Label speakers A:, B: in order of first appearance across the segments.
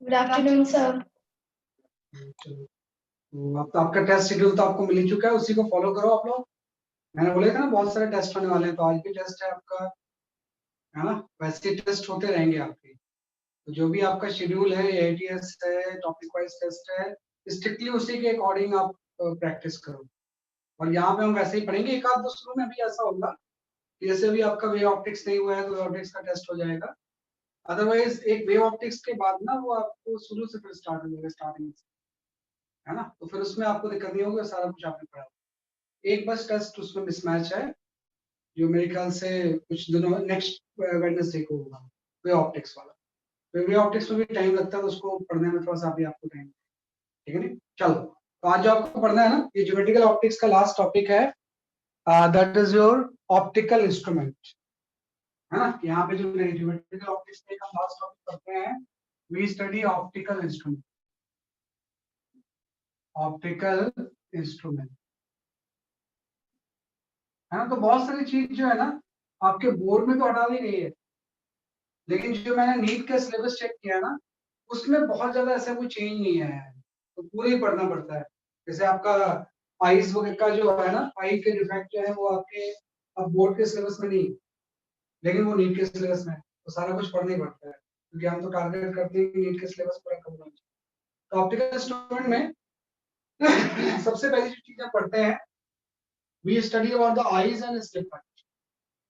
A: Good afternoon sir.
B: चलो, तो अब तो आपका टेस्ट शेड्यूल तो आपको मिल ही चुका है, उसी को फॉलो करो आप लोग। मैंने बोला था ना बहुत सारे टेस्ट होने वाले हैं, तो आज भी टेस्ट है आपका, है ना। वैसे टेस्ट होते रहेंगे आपके। तो जो भी आपका शेड्यूल है, एटीएस है, टॉपिक वाइज टेस्ट है, स्ट्रिक्टली उसी के अकॉर्डिंग आप प्रैक्टिस करो। और यहाँ पे हम वैसे ही पढ़ेंगे, एक आध दो शुरू में भी ऐसा होगा कि जैसे भी आपका वेव ऑप्टिक्स नहीं हुआ है तो वेव ऑप्टिक्स का टेस्ट हो जाएगा। अदरवाइज एक वेव ऑप्टिक्स के बाद ना वो आपको शुरू से फिर स्टार्ट हो जाएगा, स्टार्टिंग से, है ना। तो फिर उसमें आपको दिक्कत नहीं होगी, सारा कुछ आपने पढ़ा। एक बस टेस्ट उसमें मिसमैच है, जो मेरे ख्याल से कुछ दिनों नेक्स्ट वेडनेसडे को होगा, वे ऑप्टिक्स वाला। तो वे ऑप्टिक्स में भी टाइम लगता है, तो उसको पढ़ने में थोड़ा सा अभी आपको टाइम, ठीक है नहीं। चलो, तो आज जो आपको पढ़ना है ना, ये ज्योमेट्रिकल ऑप्टिक्स का लास्ट टॉपिक है, that is your optical instrument, है ना। यहाँ पे जो ज्योमेट्रिकल ऑप्टिक्स का हम लास्ट टॉपिक पढ़ते हैं, we study optical instrument, optical instrument, है ना। तो बहुत सारी चीज जो है ना आपके बोर्ड में तो हटा दी गई है, लेकिन जो मैंने नीट का सिलेबस चेक किया ना, उसमें बहुत ज्यादा ऐसा कोई चेंज नहीं आया है, तो पूरा ही पढ़ना पड़ता है। जैसे आपका आईज वगैरह का जो है ना, आई के डिफेक्ट जो है वो आपके अब बोर्ड के सिलेबस में नहीं, लेकिन वो नीट के सिलेबस में है, तो सारा कुछ पढ़ना ही पड़ता है, क्योंकि हम तो टारगेट करते हैं कि नीट के सिलेबस पूरा कवर होना चाहिए। तो ऑप्टिकल इंस्ट्रूमेंट में सबसे पहली जो चीज हम पढ़ते हैं, we study about the eyes and its defect,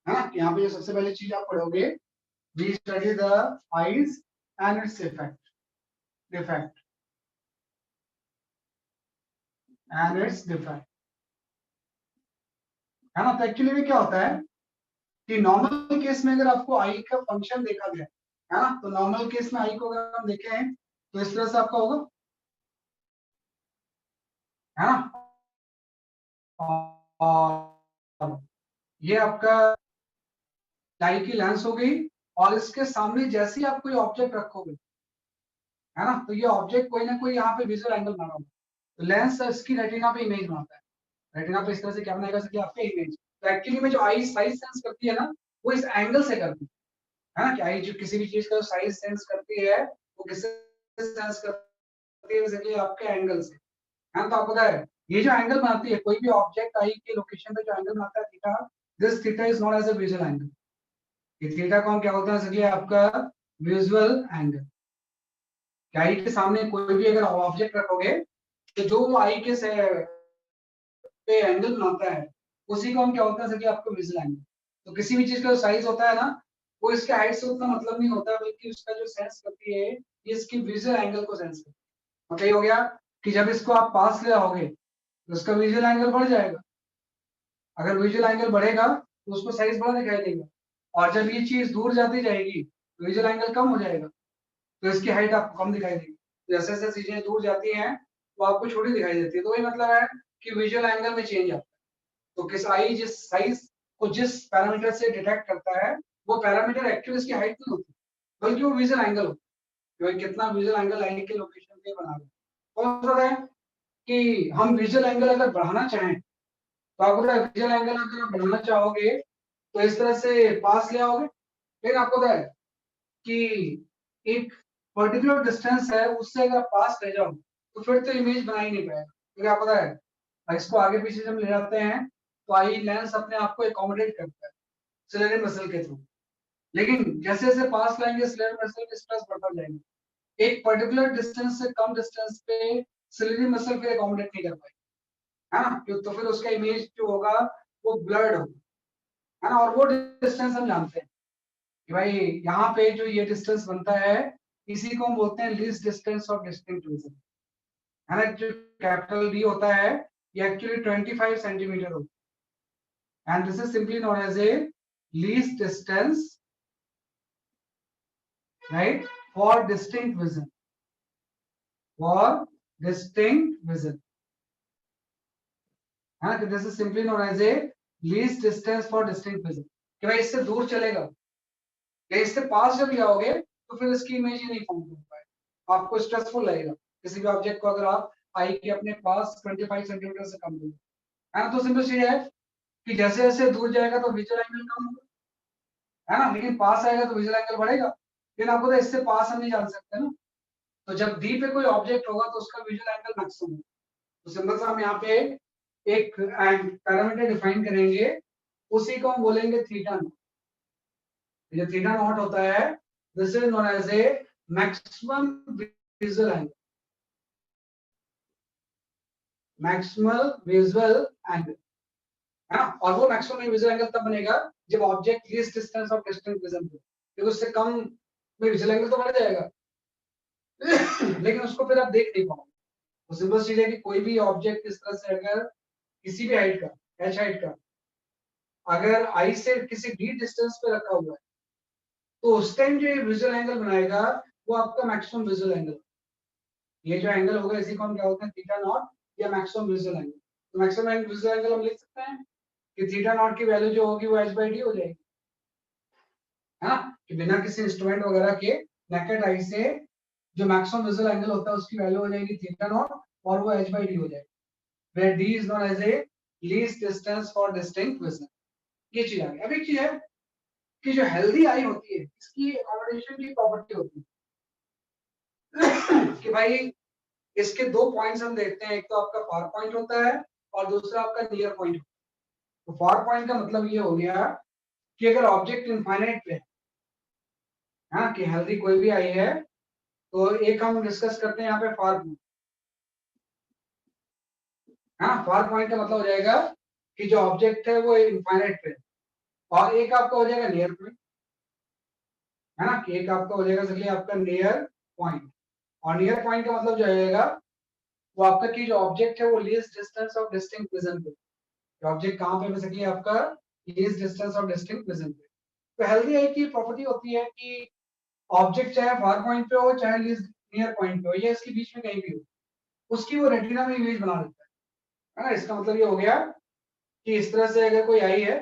B: है ना। यहाँ पे जो सबसे पहली चीज आप पढ़ोगे, we study the eyes and its defect and its defect, है ना। तो एक्चुअली में क्या होता है कि नॉर्मल केस में अगर आपको आई का फंक्शन देखा गया है ना, तो नॉर्मल केस में आई को अगर हम देखें तो इस तरह से आपका होगा, है ना। और ये आपका आई की लेंस हो गई, और इसके सामने जैसे ही आप कोई ऑब्जेक्ट रखोगे, है ना, तो ये ऑब्जेक्ट कोई ना कोई यहाँ पे विजुअल एंगल बना होगा, तो लेंस इसकी रेटिना पे इमेज बनाता है। रेटिना पे इस तरह से क्या बनाएगा कि आपके इमेज, तो एक्चुअली में जो आई साइज सेंस करती है ना, वो इस एंगल से करती है ना। कि आई जो किसी भी चीज का साइज सेंस करती है, वो किससे सेंस करती है, बेसिकली आपके एंगल से, है ना। तो आपको पता है ये जो एंगल बनाती है कोई भी ऑब्जेक्ट आई के लोकेशन पे, जो एंगल बनाता है theta, this theta is known as a visual angle. ये थीटा को हम क्या बोलते हैं, बेसिकली आपका विजुअल एंगल। आई के सामने कोई भी अगर ऑब्जेक्ट रखोगे, तो जो वो आई के पे एंगल बनाता है, उसी को हम क्या बोलते हैं, जैसे कि आपको विजुअल एंगल। तो किसी भी चीज का जो साइज होता है ना, वो इसके हाइट से उतना मतलब नहीं होता, बल्कि उसका जो सेंस करती है, ये इसकी विजुअल एंगल को सेंस करती है। मतलब ये हो गया कि जब इसको आप पास ले आओगे तो उसका विजुअल एंगल बढ़ जाएगा। अगर विजुअल एंगल बढ़ेगा तो उसको साइज बड़ा दिखाई देगा, और जब ये चीज दूर जाती जाएगी तो विजुअल एंगल कम हो जाएगा, तो इसकी हाइट आपको कम दिखाई देगी। जैसे जैसे चीजें दूर जाती हैं तो आपको छोटी दिखाई देती है। तो वही मतलब है कि विजुअल एंगल में चेंज आता है। तो किस आई जिस साइज को जिस पैरामीटर से डिटेक्ट करता है, वो पैरामीटर एक्चुअली इसकी हाइट नहीं होती, बल्कि वो विजुअल एंगल होता है, कि कितना विजुअल एंगल आई के लोकेशन पे बना रहे। कौन सा है कि हम विजुअल एंगल अगर बढ़ाना चाहें, तो आपको विजुअल एंगल अगर आप बढ़ाना चाहोगे तो इस तरह से पास ले आओगे, फिर आपको पता है कि एक पर्टिकुलर डिस्टेंस है, उससे अगर आप पास ले जाओ तो फिर तो इमेज बना ही नहीं पाएगा, क्योंकि आपको पता है इसको आगे पीछे जब ले जाते हैं तो आई लेंस अपने आप को एकोमोडेट करता है सिलेरी मसल के थ्रू। लेकिन जैसे जैसे पास लाएंगे सिलेरी मसल का स्ट्रेस बढ़ता जाएगा, एक पर्टिकुलर डिस्टेंस से कम डिस्टेंस पे सिलेरी मसल फिर एकोमोडेट नहीं कर पाएगी, है ना। तो फिर उसका इमेज जो होगा वो ब्लर्ड होगा, है ना। और वो डिस्टेंस हम जानते हैं कि भाई यहाँ पे जो ये डिस्टेंस बनता है, इसी को हम बोलते हैं least distance of distinct vision, है ना। जो कैपिटल डी होता है, ये एक्चुअली 25 सेंटीमीटर होता है, and this is simply known as a least distance, right, for distinct vision, for distinct vision, है ना। This is simply known as a least distance for distinct vision, कि भाई इससे दूर चलेगा, या इससे पास जब आओगे तो फिर इसकी इमेज ही नहीं फॉर्म कर पाएगा, आपको स्ट्रेसफुल लगेगा किसी भी ऑब्जेक्ट को अगर आप आई के अपने पास 25 सेंटीमीटर से कम दोगे, है ना। तो सिंपल चीज है कि जैसे जैसे दूर जाएगा तो विजुअल एंगल कम होगा, है ना, लेकिन पास आएगा तो विजुअल एंगल बढ़ेगा। लेकिन आपको तो इससे पास हम नहीं जान सकते ना, तो जब डी पे कोई ऑब्जेक्ट होगा तो उसका विजुअल एंगल मैक्सिमम। तो सिंपल सा हम यहाँ पे एक पैरामीटर डिफाइन करेंगे, उसी को हम बोलेंगे थीटा नॉट। जो थीटा नॉट होता है, this is known as a maximum visual angle. Maximal visual angle है ना। और वो मैक्सिमम विजुअल एंगल तब बनेगा जब object least distance of distant vision पे, क्योंकि उससे कम में विजुअल एंगल तो बढ़ जाएगा लेकिन उसको फिर आप देख नहीं पाओगे। तो सिंपल चीज है कि कोई भी ऑब्जेक्ट इस तरह से अगर किसी भी हाइट का, एच हाइट का, अगर आई से किसी डी डिस्टेंस पे रखा हुआ है, तो उस टाइम जो ये विजुअल एंगल बनाएगा वो आपका मैक्सिमम विजुअल एंगल। ये जो एंगल होगा इसी को हम क्या बोलते हैं, थीटा नॉट या मैक्सिमम विजुअल एंगल। तो मैक्सिमम विजुअल एंगल हम लिख सकते हैं कि थीटा नॉट की वैल्यू जो होगी वो एच बाई डी हो जाएगी, है ना। कि बिना किसी इंस्ट्रूमेंट वगैरह के नेकेड आई से जो मैक्सिमम विजुअल एंगल होता है उसकी वैल्यू हो जाएगी थीटा नॉट, और वो एच बाई डी हो जाएगी, where d is known as a least distance for distinct vision। ये चीज आ गई। अब एक चीज है कि जो हेल्दी आई होती है इसकी अकोमोडेशन की प्रॉपर्टी होती है कि भाई इसके दो पॉइंट्स हम देखते हैं, एक तो आपका फार पॉइंट होता है और दूसरा आपका नियर पॉइंट। तो फार पॉइंट का मतलब ये हो गया कि अगर ऑब्जेक्ट इनफाइनाइट पे है, हाँ, कि हेल्दी कोई भी आई है, तो एक हम डिस्कस करते हैं यहाँ पे फार पॉइंट। हाँ, फार पॉइंट का मतलब हो जाएगा कि जो ऑब्जेक्ट है वो इनफाइनाइट पे है, और एक आपका हो जाएगा नियर पॉइंट, है ना। कि एक आपका हो जाएगा चलिए आपका नियर पॉइंट। और नियर पॉइंट का मतलब जो आएगा वो आपका कि जो ऑब्जेक्ट है वो least distance of distinct vision पे, ऑब्जेक्ट कहाँ पे बेसिकली आपका least distance of distinct vision पे। तो हेल्दी आई की प्रॉपर्टी होती है कि ऑब्जेक्ट चाहे फार पॉइंट पे हो चाहे लीस्ट नियर पॉइंट पे हो या इसके बीच में कहीं भी हो, उसकी वो रेटिना में इमेज बना देता है ना। इसका मतलब ये हो गया कि इस तरह से अगर कोई आई है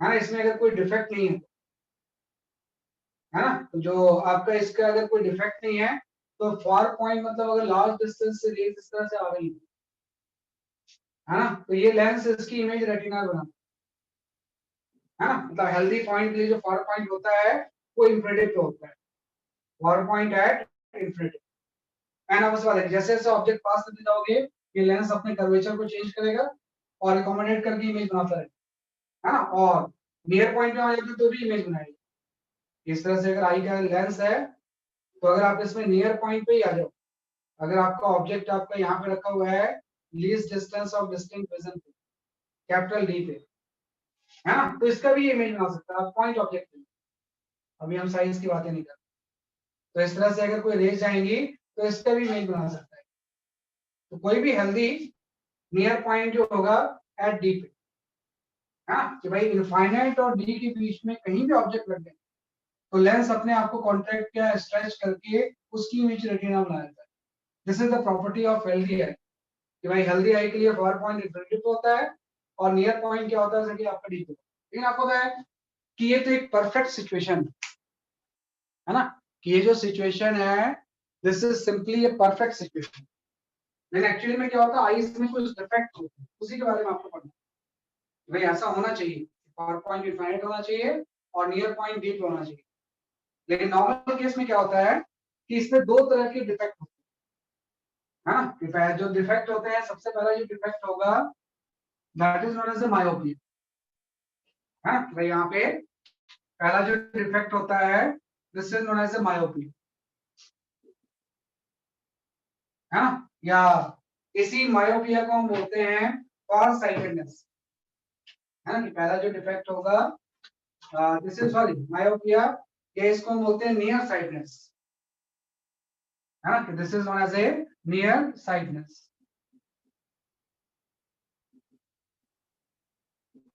B: ना, इसमें अगर कोई डिफेक्ट नहीं है ना, तो जो आपका इसका अगर कोई डिफेक्ट नहीं है, तो फार पॉइंट मतलब अगर लार्ज डिस्टेंस से रेज इस तरह से आ रही है ना, तो ये लेंस इसकी इमेज रेटिना बना, है ना। मतलब हेल्दी पॉइंट के लिए जो फार पॉइंट होता है वो इंफ्रारेड पे होता है, far point at infrared. And अब सवाल है जैसे जैसे ऑब्जेक्ट पास करते जाओगे ये लेंस अपने कर्वेचर को चेंज करेगा और अकोमोडेट करके इमेज बनाता है ना। और नियर पॉइंट में आ जाए तो भी इमेज बनाएगा। इस तरह से अगर आई का लेंस है, तो अगर आप इसमें नियर पॉइंट पे ही आ जाओ, अगर आपका ऑब्जेक्ट आपका यहाँ पे रखा हुआ है least distance of distinct vision पे, कैपिटल डी पे, है ना, तो इसका भी इमेज बना सकते हैं आप पॉइंट ऑब्जेक्ट पे। अभी हम साइज की बातें नहीं कर रहे। तो इस तरह से अगर कोई रेज जाएंगी तो इसका भी इमेज बना सकता है। तो कोई भी हेल्दी नियर पॉइंट जो होगा एट डी पे, हाँ, कि भाई इनफाइनाइट और डी के बीच में कहीं भी ऑब्जेक्ट लग गए तो लेंस अपने आप को कॉन्ट्रैक्ट या स्ट्रेच करके उसकी इमेज रेटिना बना देता है। This is the property of healthy I, कि भाई हेल्दी आई के लिए फार पॉइंट इंफिनिटी होता है और नियर पॉइंट क्या होता है जैसे कि आपका डी पे। लेकिन आपको पता है कि ये तो एक परफेक्ट सिचुएशन है ना, कि ये जो सिचुएशन है this is simply a perfect situation. लेकिन एक्चुअली में क्या होता है आईज में कुछ डिफेक्ट होते हैं, उसी के बारे में आपको पढ़ना है। भाई ऐसा होना चाहिए, फार पॉइंट इनफाइनाइट होना चाहिए और नियर पॉइंट डी पे होना चाहिए। लेकिन नॉर्मल केस में क्या होता है कि इसमें दो तरह के डिफेक्ट होते हैं, है ना। जो डिफेक्ट होते हैं, सबसे पहला जो डिफेक्ट होगा that is known as the myopia, है ना। भाई यहाँ पे पहला जो डिफेक्ट होता है this is known as the myopia, है ना। या इसी मायोपिया को हम बोलते हैं फार साइटेडनेस, है ना। कि पहला जो डिफेक्ट होगा दिस इज सॉरी मायोपिया, ये इसको हम बोलते हैं नियर साइटनेस, है ना। This is known as a near sightedness,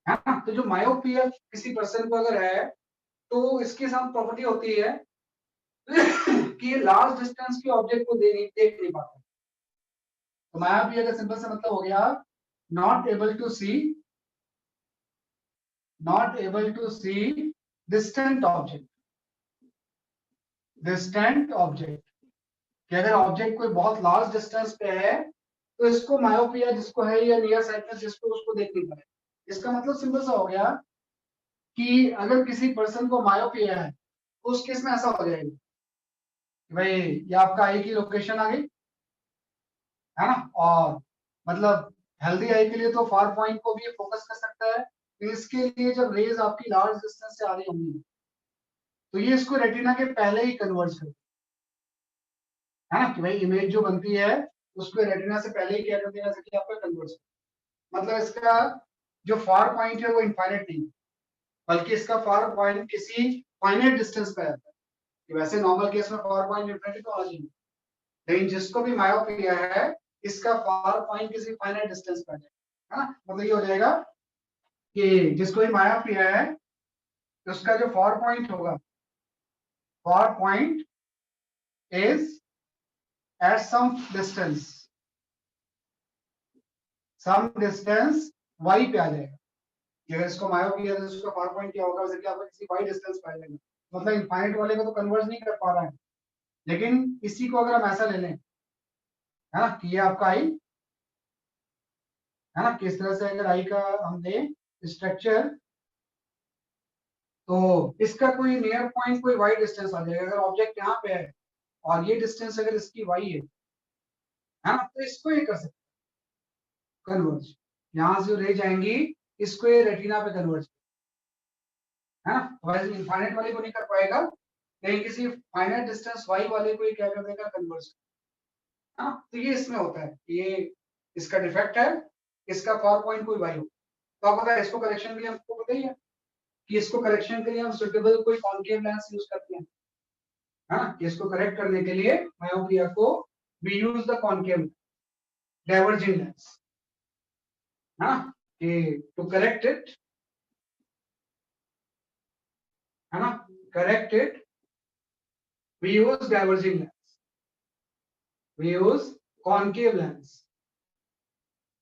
B: है ना। तो जो मायोपिया किसी पर्सन को अगर है तो इसके साथ प्रॉपर्टी होती है कि ये लार्ज डिस्टेंस के ऑब्जेक्ट को देख नहीं पाता। तो मायोपिया का सिंपल सा मतलब हो गया not able to see, not able to see distant object, distant object. कि अगर ऑब्जेक्ट कोई बहुत लार्ज डिस्टेंस पे है तो इसको मायोपिया जिसको है या नियर साइटनेस जिसको उसको देख नहीं पाए। इसका मतलब सिंपल सा हो गया कि अगर किसी पर्सन को मायोपिया है तो उस केस में ऐसा हो जाएगा भाई ये आपका आई की लोकेशन आ गई, है ना। और मतलब हेल्दी आई के लिए तो फार पॉइंट को भी फोकस कर सकता है। तो इसके लिए जब रेज आपकी लार्ज डिस्टेंस से आ रही होंगी तो ये इसको रेटिना के पहले ही कन्वर्ट कर, है ना, कि भाई इमेज जो बनती है उसको रेटिना से पहले ही क्या कर देना चाहिए आपका कन्वर्ट। मतलब इसका जो फार पॉइंट है वो इनफाइनाइट नहीं, बल्कि इसका फार पॉइंट किसी फाइनाइट डिस्टेंस पे आता है। कि वैसे नॉर्मल केस में फार पॉइंट इनफाइनाइट तो आ जाएंगे, लेकिन जिसको भी मायोपिया है इसका फार पॉइंट किसी फाइनाइट डिस्टेंस पे है ना। मतलब ये हो जाएगा कि जिसको भी मायोपिया है तो उसका जो फार पॉइंट होगा, far point is at some distance y पे आ जाएगा। अगर इसको मायोपिया है तो उसका फार पॉइंट क्या होगा, जैसे कि आपको किसी y डिस्टेंस पे आ जाएगा। मतलब इनफाइनाइट वाले को तो कन्वर्ज नहीं कर पा रहा है, लेकिन इसी को अगर हम ऐसा ले लें, है ना, कि ये आपका आई, है ना, किस तरह से अगर आई का हम दें स्ट्रक्चर, तो इसका कोई नियर पॉइंट कोई वाई डिस्टेंस आ जाएगा। अगर ऑब्जेक्ट यहाँ पे है और ये डिस्टेंस अगर इसकी वाई है ना, तो इसको ये कर सकते कन्वर्ज। यहाँ से जो रे जाएंगी इसको ये रेटिना पे कन्वर्ज, है ना। वैसे इनफाइनाइट वाले को नहीं कर पाएगा, लेकिन किसी फाइनाइट डिस्टेंस वाई वाले को ये क्या कर देगा, कन्वर्ज, है ना। तो ये इसमें होता है, ये इसका डिफेक्ट है, इसका फार पॉइंट कोई वाई हो। तो आप पता है इसको करेक्शन के लिए हमको पता ही है कि इसको करेक्शन के लिए हम सुटेबल कोई कॉन्केव लेंस यूज करते हैं, है ना। इसको करेक्ट करने के लिए मायोपिया को we use the concave diverging lens, है ना, कि टू करेक्ट इट, है ना, correct it we use diverging lens, we use concave lens.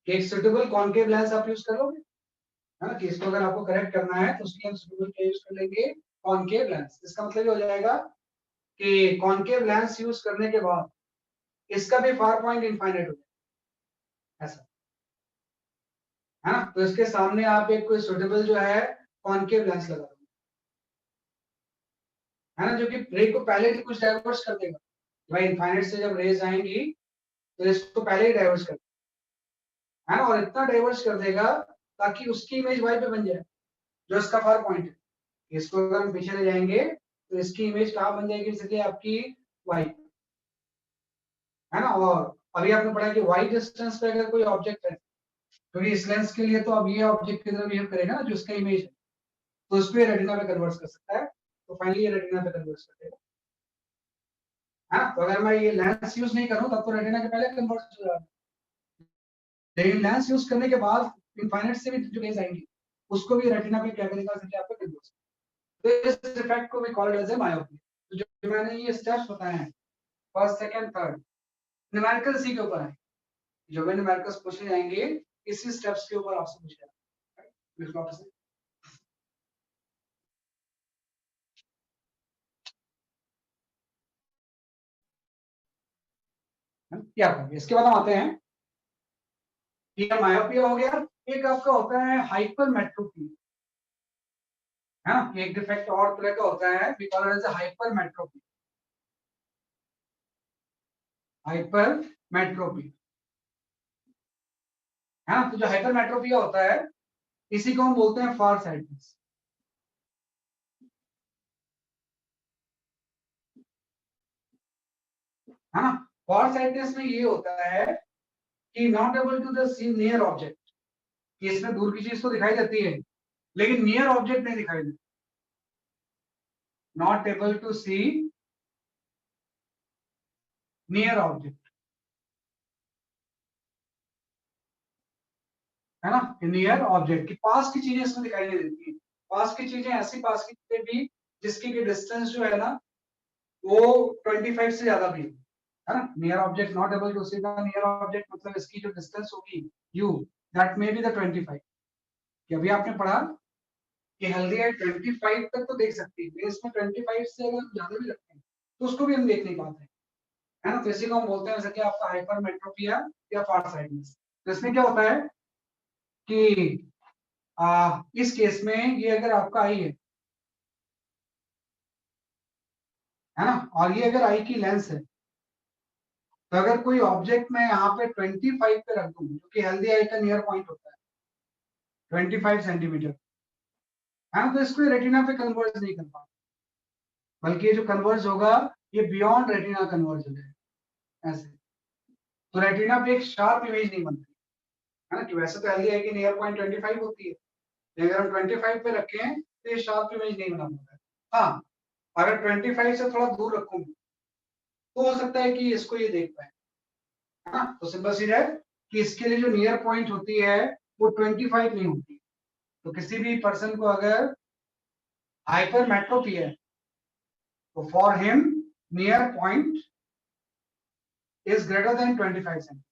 B: एक सुटेबल कॉन्केव लेंस आप यूज करोगे, है ना, कि इसको अगर आपको करेक्ट करना है तो उसके लिए हम सुटेबल क्या यूज कर लेंगे, कॉन्केव लेंस। इसका मतलब ये हो जाएगा कि कॉन्केव लेंस यूज करने के बाद इसका भी फार पॉइंट इनफाइनाइट हो जाएगा, ऐसा, है ना। तो इसके सामने आप एक कोई सुटेबल जो है कॉन्केव लेंस लगा दो, है ना, जो कि रे को पहले ही कुछ डाइवर्स कर देगा। भाई इनफाइनाइट से जब रेज आएंगी तो इसको पहले ही डाइवर्स कर, है ना, और इतना डाइवर्स कर देगा ताकि उसकी इमेज वाई पे बन जाए जो इसका फार पॉइंट है। इसको अगर हम पीछे ले जाएंगे तो इसकी इमेज कहाँ बन जाएगी, इसलिए आपकी वाई, है ना। और अभी आपने पढ़ा कि वाई डिस्टेंस पे अगर कोई ऑब्जेक्ट है, क्योंकि इस लेंस के लिए तो अब ये ऑब्जेक्ट की तरह बिहेव करेगा ना जो इसका इमेज है, तो उसको ये रेटिना पे कन्वर्ट कर सकता है। तो फाइनली ये रेटिना पे कन्वर्ट कर देगा, है ना। तो अगर मैं ये लेंस यूज नहीं करूं तब तो रेटिना के पहले कन्वर्ट हो जाएगा, लेकिन लेंस यूज करने के बाद इनफाइनाइट से भी जो रेज आएंगी उसको भी रेटिना पे क्या करेगा, इसलिए आपको कन्वर्ट। तो इस इफेक्ट को भी कॉल्ड एज ए मायोपिया। तो जो मैंने ये स्टेप्स बताए हैं, फर्स्ट सेकंड थर्ड, न्यूमेरिकल सी के ऊपर है, जो भी न्यूमेरिकल्स पूछे जाएंगे इसी स्टेप्स के ऊपर आपसे पूछा जाएगा। क्या करेंगे इसके बाद हम आते हैं, ठीक है, मायोपिया हो गया। एक आपका होता है हाइपरमेट्रोपी, है ना, एक डिफेक्ट और तरह का होता है, वी कॉल इट एज हाइपरमेट्रोपी, हाइपरमेट्रोपी, है ना। तो जो हाइपरमेट्रोपिया होता है इसी को हम बोलते हैं फार साइटनेस, है ना। फार साइटनेस में ये होता है कि not able to the see near object, कि इसमें दूर की चीज तो दिखाई देती है लेकिन नियर ऑब्जेक्ट नहीं दिखाई देती, not able to see near object, है ना, नियर ऑब्जेक्ट की पास की चीजें इसमें दिखाई नहीं देती है। पास की चीजें ऐसी पास की चीजें भी जिसकी की डिस्टेंस जो है ना वो 25 से ज्यादा भी है ना। Near object not able to see the near object, मतलब इसकी जो डिस्टेंस होगी you, that may be the 25। कि अभी आपने पढ़ा कि हेल्दी है 25 तक तो देख सकती है, लेकिन इसमें 25 से अगर हम ज्यादा भी रखते हैं तो उसको भी हम देख नहीं पाते, है ना। तो इसी को हम बोलते हैं जैसे कि आपका हाइपरमेट्रोपिया या फार साइटनेस। तो इसमें क्या होता है कि इस केस में ये अगर आपका आई है, है ना। और ये अगर आई की लेंस है, तो अगर कोई ऑब्जेक्ट मैं यहाँ पे 25 पे रख दूं, जो कि हेल्दी आई का नियर पॉइंट होता है 25 सेंटीमीटर, है ना, तो इसको रेटिना पे कन्वर्ज नहीं कर पाता, बल्कि ये जो कन्वर्ज होगा ये बियॉन्ड रेटिना कन्वर्ज हो जाएगा ऐसे। तो रेटिना पे एक शार्प इमेज नहीं बनती, है ना, कि वैसे तो हेल्दी आई की नियर पॉइंट 25 होती है, लेकिन अगर हम 25 पे रखें तो ये शार्प इमेज नहीं बना पाता है। हाँ, अगर 25 से थोड़ा दूर रखूंगी तो हो सकता है कि इसको ये देख पाए, है ना। तो सिंपल सी है कि इसके लिए जो नियर पॉइंट होती है वो 25 नहीं होती। तो किसी भी पर्सन को अगर हाइपरमेट्रोपी है, तो for him near point is greater than 25 centimetre,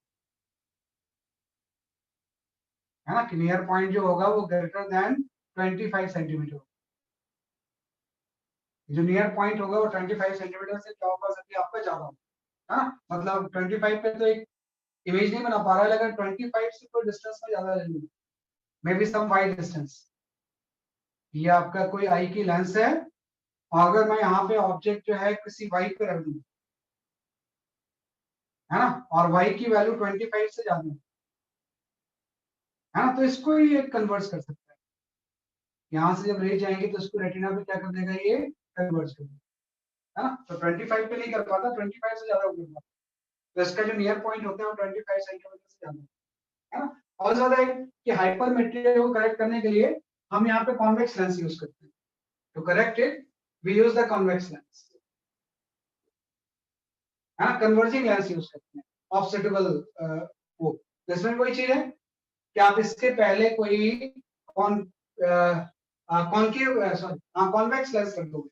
B: है ना, कि नियर पॉइंट जो होगा वो ग्रेटर देन 25 सेंटीमीटर। जो नियर पॉइंट होगा वो 25 सेंटीमीटर से क्या होगा, सकती आपका ज्यादा होगा, है ना। मतलब 25 पे तो एक इमेज नहीं बना पा रहा है, लेकिन 25 से कोई डिस्टेंस में ज्यादा ले लूँ, may be some wide distance. ये आपका कोई आई की लेंस है, और अगर मैं यहाँ पे ऑब्जेक्ट जो है किसी वाई पे रख दूँ, है ना, और वाई की वैल्यू 25 से ज्यादा है ना, तो इसको ये कन्वर्ट कर सकता है। यहाँ से जब ले जाएंगे तो इसको रेटिना पे क्या कर देगा, ये कन्वर्ट कर देगा, है ना। तो 25 पे नहीं कर पाता, 25 से ज्यादा कर पाता, तो इसका जो नियर पॉइंट होता है वो 25 सेंटीमीटर से ज्यादा है ना। और ज्यादा है कि हाइपरमेट्री को करेक्ट करने के लिए हम यहाँ पे कॉन्वेक्स लेंस यूज करते हैं। To correct it we use the convex lens, है ना, कन्वर्जिंग लेंस यूज करते हैं, ऑफसेटेबल वो। इसमें कोई चीज है कि आप इसके पहले कोई con concave sorry convex lens रख दोगे,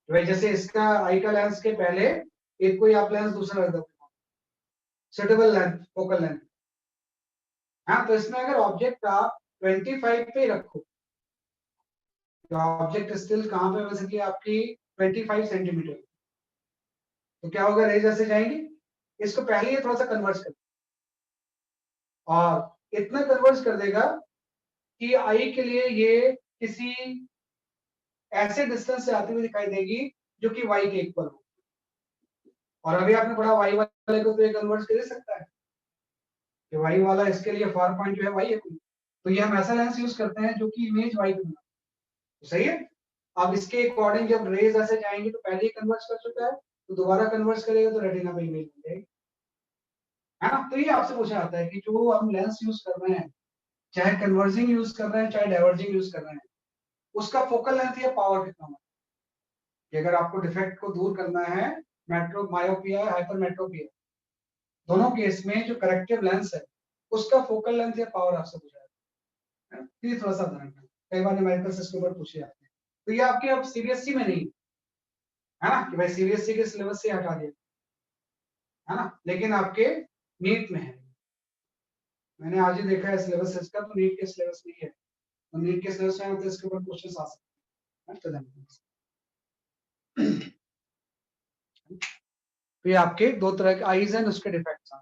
B: तो भाई जैसे इसका आई का लेंस के पहले एक कोई आप लेंस दूसरा रख दोगे, सुटेबल लेंथ, फोकल लेंथ। हाँ, तो इसमें अगर ऑब्जेक्ट आप 25 पे रखो, तो ऑब्जेक्ट स्टिल कहाँ पे बेसिकली आपकी 25 सेंटीमीटर, तो क्या होगा, रेज ऐसे जाएंगे, इसको पहले ही थोड़ा सा कन्वर्ट कर, और इतना कन्वर्ट कर देगा कि आई के लिए ये किसी ऐसे डिस्टेंस से आती हुई दिखाई देगी जो कि वाई के इक्वल हो। और अभी आपने पढ़ा वाई वाले को तो ये कन्वर्ट कर सकता है, कि वाई वाला इसके लिए फार पॉइंट जो है वाई है कोई, तो ये हम ऐसा लेंस यूज करते हैं जो कि इमेज वाई पे बना, तो सही है। अब इसके अकॉर्डिंग जब रेज ऐसे जाएंगी तो पहले ही कन्वर्ट कर चुका है, तो दोबारा कन्वर्ट करेगा तो रेटिना पे इमेज मिल जाएगी, है ना। तो ये आपसे पूछा जाता है कि जो हम लेंस यूज कर रहे हैं, चाहे कन्वर्जिंग यूज कर रहे हैं चाहे डाइवर्जिंग यूज कर रहे हैं, उसका फोकल लेंथ या पावर कितना होगा, कि अगर आपको डिफेक्ट को दूर करना है, मेट्रो मायोपिया हाइपरमेट्रोपिया, दोनों केस में जो करेक्टिव लेंस है उसका फोकल लेंथ या पावर आपसे पूछा जाता है, तो ये थोड़ा सा ध्यान रखना, कई बार न्यूमेरिकल से इसके ऊपर पूछे जाते हैं। तो ये आपके अब सीबीएसई में नहीं है ना, कि भाई सीबीएसई के सिलेबस से हटा दिया, है ना, लेकिन आपके नीट में है। मैंने आज ही देखा है सिलेबस इसका, तो नीट के सिलेबस में ही है, तो नीट के सिलेबस में तो इसके ऊपर क्वेश्चन आ सकते हैं, तो ध्यान रखना। तो ये आपके दो तरह के आईज हैं, उसके डिफेक्ट्स हैं,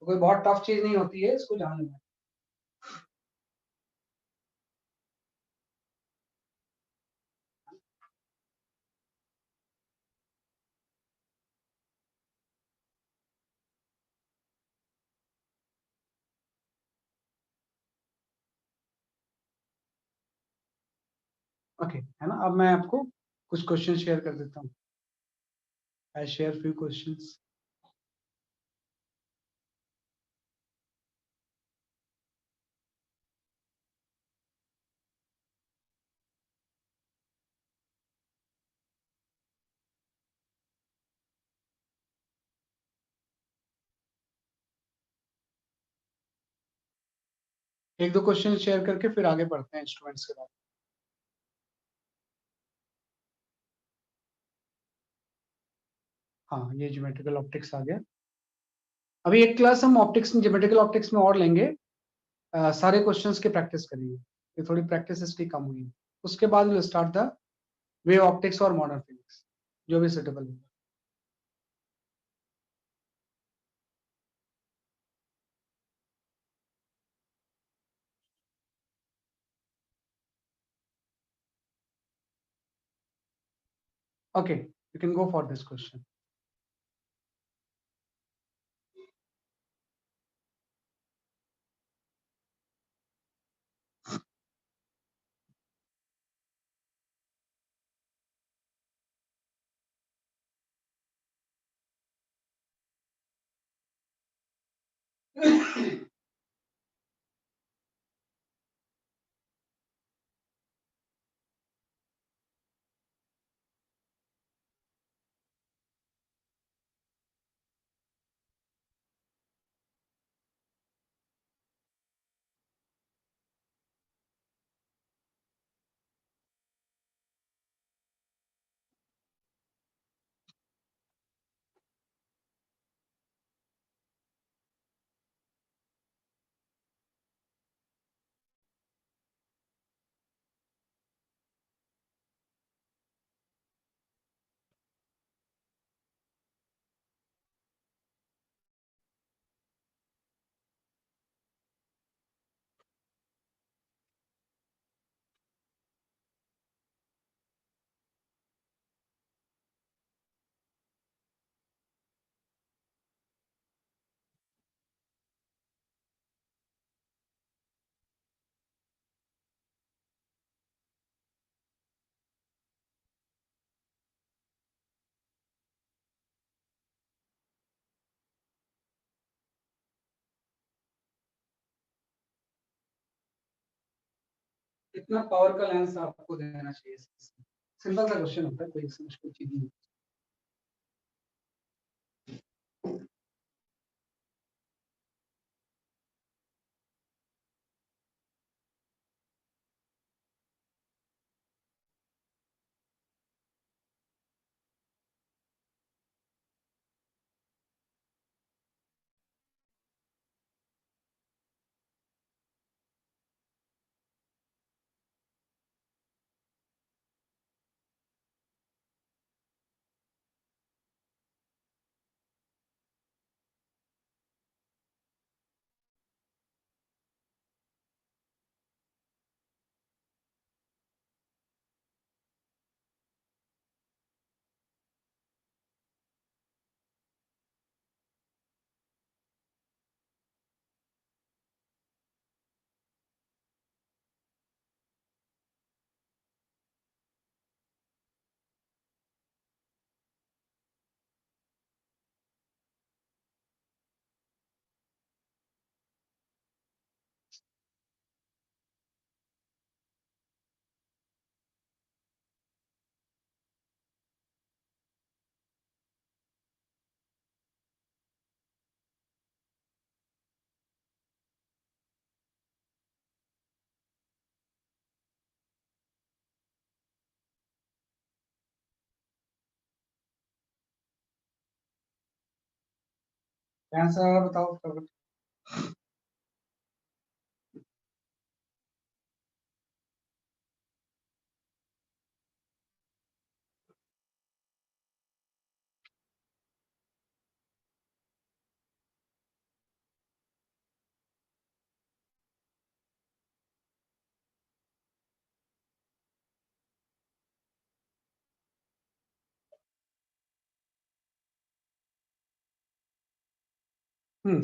B: तो कोई बहुत टफ चीज नहीं होती है, इसको जान लेना। ओके, है ना। अब मैं आपको कुछ क्वेश्चन शेयर कर देता हूँ, आई शेयर फ्यू क्वेश्चंस। एक दो क्वेश्चन शेयर करके फिर आगे बढ़ते हैं इंस्ट्रूमेंट्स के बाद। हाँ, ये ज्योमेट्रिकल ऑप्टिक्स आ गया। अभी एक क्लास हम ऑप्टिक्स ज्योमेट्रिकल ऑप्टिक्स में और लेंगे, सारे क्वेश्चंस की प्रैक्टिस करेंगे, ये थोड़ी प्रैक्टिस इसकी कम हुई है। उसके बाद will start the way optics और मॉडर्न फिजिक्स, जो भी सुटेबल होगा। Okay, You can go for this question. कितना पावर का लेंस आपको देना चाहिए? सिंपल सा क्वेश्चन होता है, कोई इसमें मुश्किल चीज नहीं। आंसर बताओ फटाफट।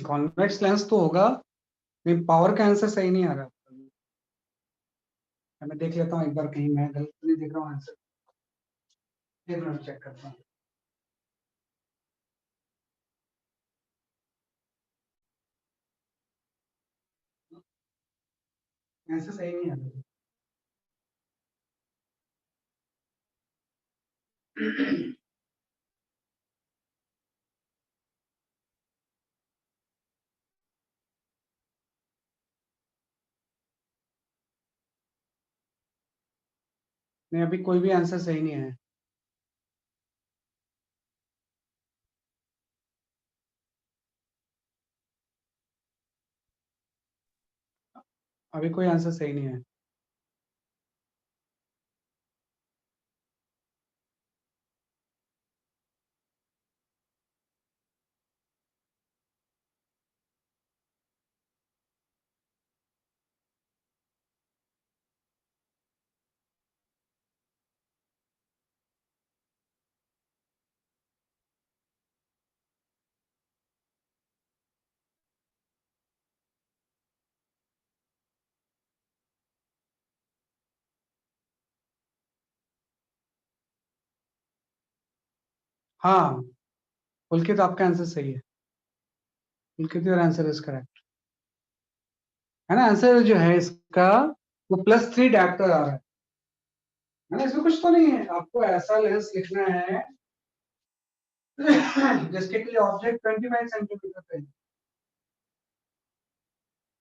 B: कॉन्वेक्स लेंस तो होगा, लेकिन पावर का आंसर सही नहीं आ रहा। मैं देख लेता हूँ एक बार, कहीं मैं गलत नहीं देख रहा हूँ आंसर। एक मिनट चेक करता हूँ। आंसर सही नहीं आ रहा। नहीं, अभी कोई भी आंसर सही नहीं है। अभी कोई आंसर सही नहीं है। हाँ, पुलकित आपका आंसर सही है। पुलकित योर आंसर इज करेक्ट, है ना। आंसर जो है इसका वो +3 डायप्टर आ रहा है ना। इसमें कुछ तो नहीं है, आपको ऐसा लेंस लिखना है जिसके लिए ऑब्जेक्ट 25 सेंटीमीटर पे है।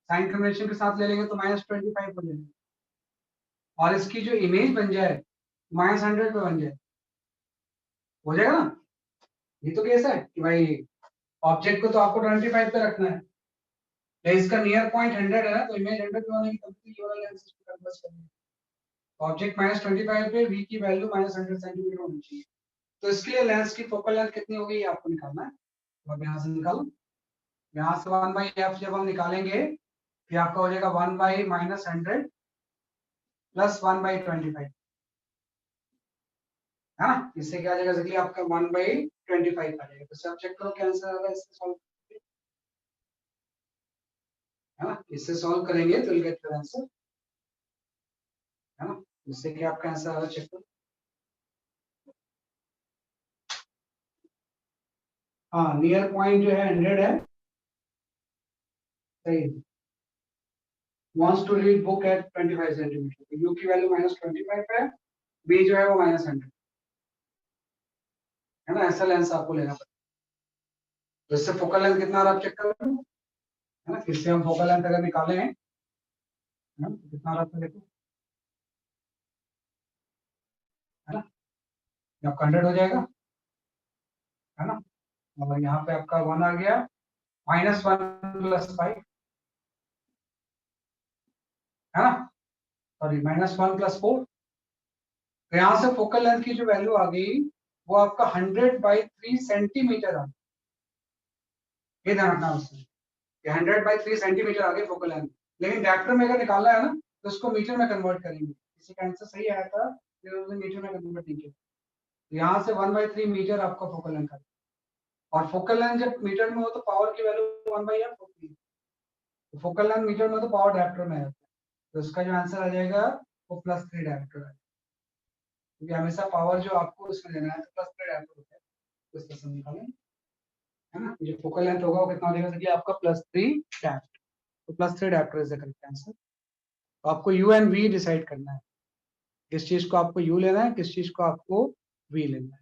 B: साइन कन्वेंशन के साथ ले लेंगे तो -25 हो जाएगा, और इसकी जो इमेज बन जाए -100 पे बन जाए, हो जाएगा ना। ये तो केस है कि भाई ऑब्जेक्ट को तो आपको 25 पे रखना है, तो इसका नियर पॉइंट 100 है ना, तो इमेज 100 पे होने की तब तो ये वाला लेंस इसको कन्वर्ट करना है। ऑब्जेक्ट -25 पे v की वैल्यू -100 सेंटीमीटर होनी चाहिए। तो इसके लिए लेंस की फोकल लेंथ कितनी होगी ये आपको निकालना है। तो अब यहाँ से निकालो, यहाँ से 1/f जब हम निकालेंगे फिर आपका हो जाएगा 1/-100 +1/25, है ना। इससे क्या आ जाएगा, इसलिए आपका 1/25 आ जाएगा। तो सब चेक करो क्या आंसर आ रहा है इससे सॉल्व, है ना। इससे सॉल्व करेंगे तो विल गेट द आंसर, है ना। इससे क्या आपका आंसर आ रहा है चेक करो। हाँ, नियर पॉइंट जो है 100 है, सही। wants to read book at 25 centimetre, तो u की वैल्यू -25 है, b जो है वो -100, है ना। ऐसा लेंस आपको लेना पड़ेगा। तो इससे फोकल लेंथ कितना आ रहा है आप चेक कर लो, है ना। इससे हम फोकल लेंथ अगर निकाले हैं, है ना, तो कितना आ रहा है देखो, है ना। ये आपका 100 हो जाएगा, है ना। और यहाँ पे आपका 1 आ गया, -1 + 5, है ना। सॉरी, -1 + 4। तो यहाँ से फोकल लेंथ की जो वैल्यू आ गई वो आपका 100/3 सेंटीमीटर आ गई। ये ध्यान रखना उससे, 100/3 सेंटीमीटर आ गई फोकल लेंथ। लेकिन डायप्टर में अगर निकालना है ना तो उसको मीटर में कन्वर्ट करेंगे। किसी का आंसर सही आया था, फिर उसने मीटर में कन्वर्ट नहीं किया। तो यहाँ से 1/3 मीटर आपका फोकल लेंथ है। और फोकल लेंथ जब मीटर में हो तो पावर की वैल्यू 1/f होती है। तो फोकल लेंथ मीटर में हो तो पावर डायप्टर में है, तो इसका जो आंसर आ जाएगा वो +3 डायप्टर है। क्योंकि हमेशा पावर जो आपको उसमें लेना है तो +3 डायप्टर होता है, तो इस तरह से निकालें, है ना। जो फोकल लेंथ होगा वो कितना हो जाएगा, देखिए आपका +3 डायप्टर। तो +3 dioptre is the correct answer. तो आपको यू एंड वी डिसाइड करना है, किस चीज को आपको यू लेना है, किस चीज को आपको वी लेना है।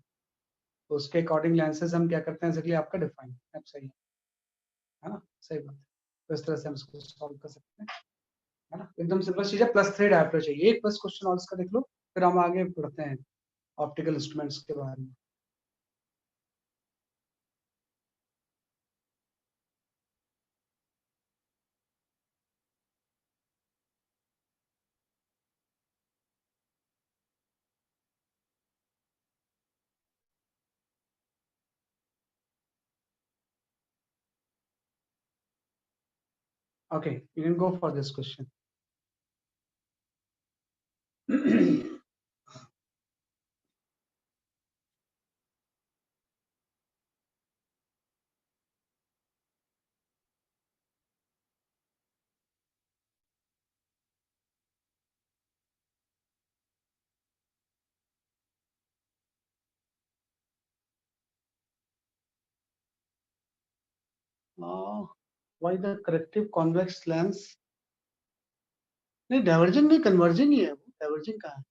B: तो उसके अकॉर्डिंग लेंसेज हम क्या करते हैं, इसलिए आपका डिफाइन अब सही है ना। सही बात है। तो इस तरह से हम इसको सॉल्व कर सकते हैं, है ना। एकदम सिंपल चीज है, +3 डायप्टर चाहिए। एक बस क्वेश्चन और इसका देख लो, फिर हम आगे बढ़ते हैं ऑप्टिकल इंस्ट्रूमेंट्स के बारे में। Okay, you can go for this question. Why the corrective convex lens, नहीं डाइवर्जिंग नहीं, कन्वर्जिंग ही है वो, डाइवर्जिंग कहाँ है।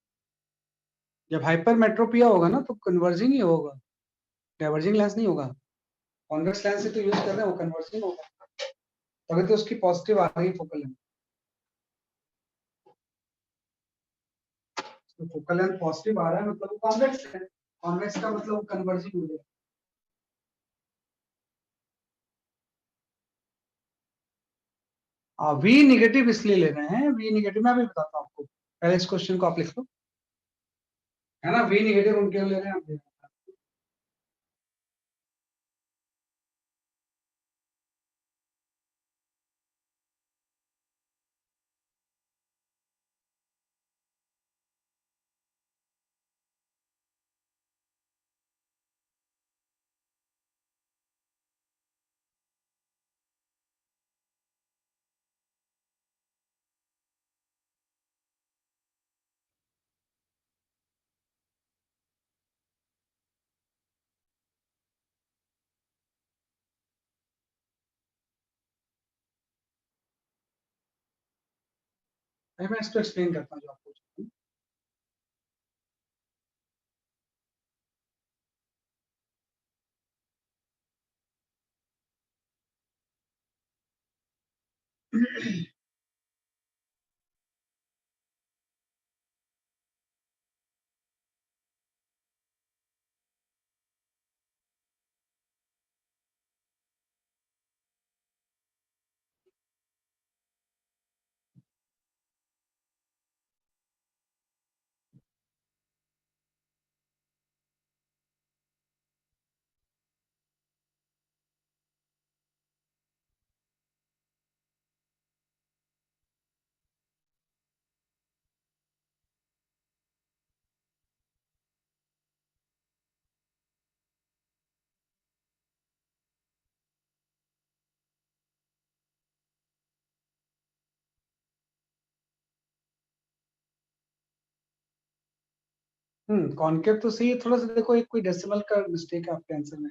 B: जब हाइपरमेट्रोपिया होगा ना तो कन्वर्जिंग ही होगा, डाइवर्जिंग लेंस नहीं होगा। कॉन्वेक्स लेंस से तो यूज कर रहे हैं, वो कन्वर्जिंग होगा, तभी तो उसकी पॉजिटिव आ रही है फोकल लेंथ। तो फोकल लेंथ पॉजिटिव आ रहा है मतलब वो कॉन्वेक्स है, कॉन्वेक्स का मतलब कन्वर्जिंग हो जाएगा। वी निगेटिव इसलिए ले रहे हैं, वी निगेटिव मैं अभी बताता हूँ आपको, पहले इस क्वेश्चन को आप लिख लो, है ना। वी निगेटिव उनके ले रहे हैं आप। अभी मैं इसको एक्सप्लेन करता हूँ जो आपको। कॉन्केव तो सही है, थोड़ा सा देखो एक कोई डेसिमल का मिस्टेक है आपके आंसर में।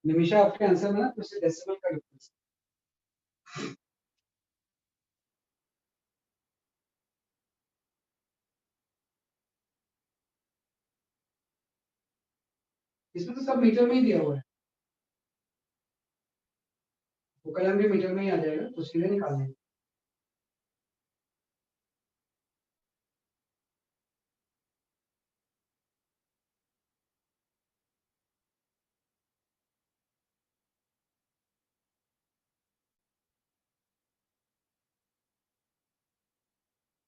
B: निमिषा आपके आंसर में ना कुछ डेसिमल का डिफरेंस। इसमें तो सब मीटर में ही दिया हुआ है, वो कलम भी मीटर में ही आ जाएगा, तो सीधे निकाल लेंगे।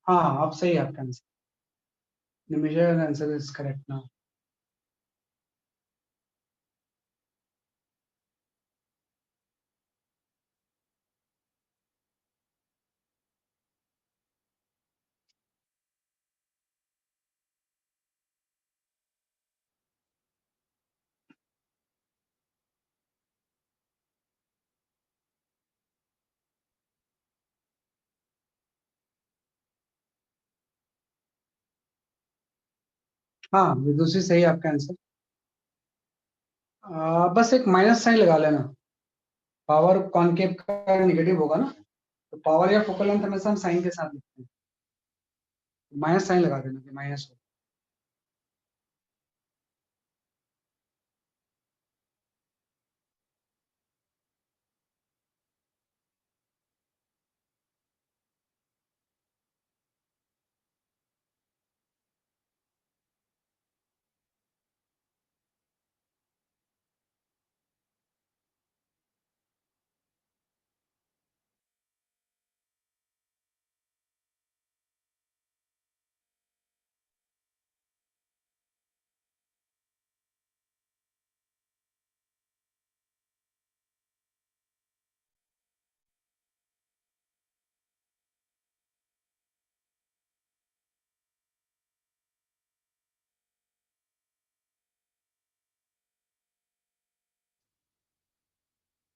B: हाँ अब सही है आपका answer. Nimisha answer is correct ना। हाँ विदुषी सही है आपका आंसर। बस एक माइनस साइन लगा लेना, पावर कॉन्केव का निगेटिव होगा ना, तो पावर या फोकल लेंथ हमेशा हम साइन के साथ लिखते हैं, माइनस साइन लगा देना कि माइनस हो।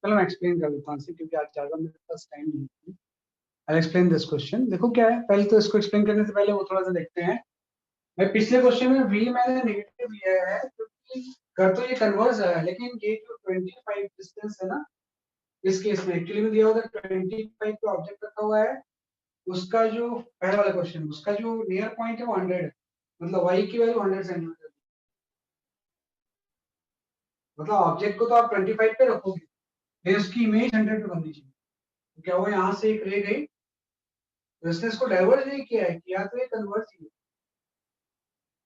B: चलो मैं एक्सप्लेन कर देता हूँ आंसर, क्योंकि आज ज्यादा मेरे पास टाइम नहीं है। I explain this question. देखो क्या है, पहले तो इसको एक्सप्लेन करने से पहले वो थोड़ा सा देखते हैं। मैं पिछले क्वेश्चन में v मैंने नेगेटिव लिया है क्योंकि कर तो ये कन्वर्स है, लेकिन ये जो 25 डिस्टेंस है ना, इस केस में एक्चुअली में दिया हुआ 25 का ऑब्जेक्ट रखा हुआ है, उसका जो पहला वाला क्वेश्चन, उसका जो नियर पॉइंट है वो 100 है, मतलब y की वैल्यू 100 सेंटीमीटर। मतलब ऑब्जेक्ट को तो आप 25 पे रखोगे, फिर उसकी इमेज 100 पे बननी चाहिए। तो क्या वो यहाँ से एक रे गई, तो इसने इसको डाइवर्ज नहीं किया है, किया तो ये कन्वर्ज ही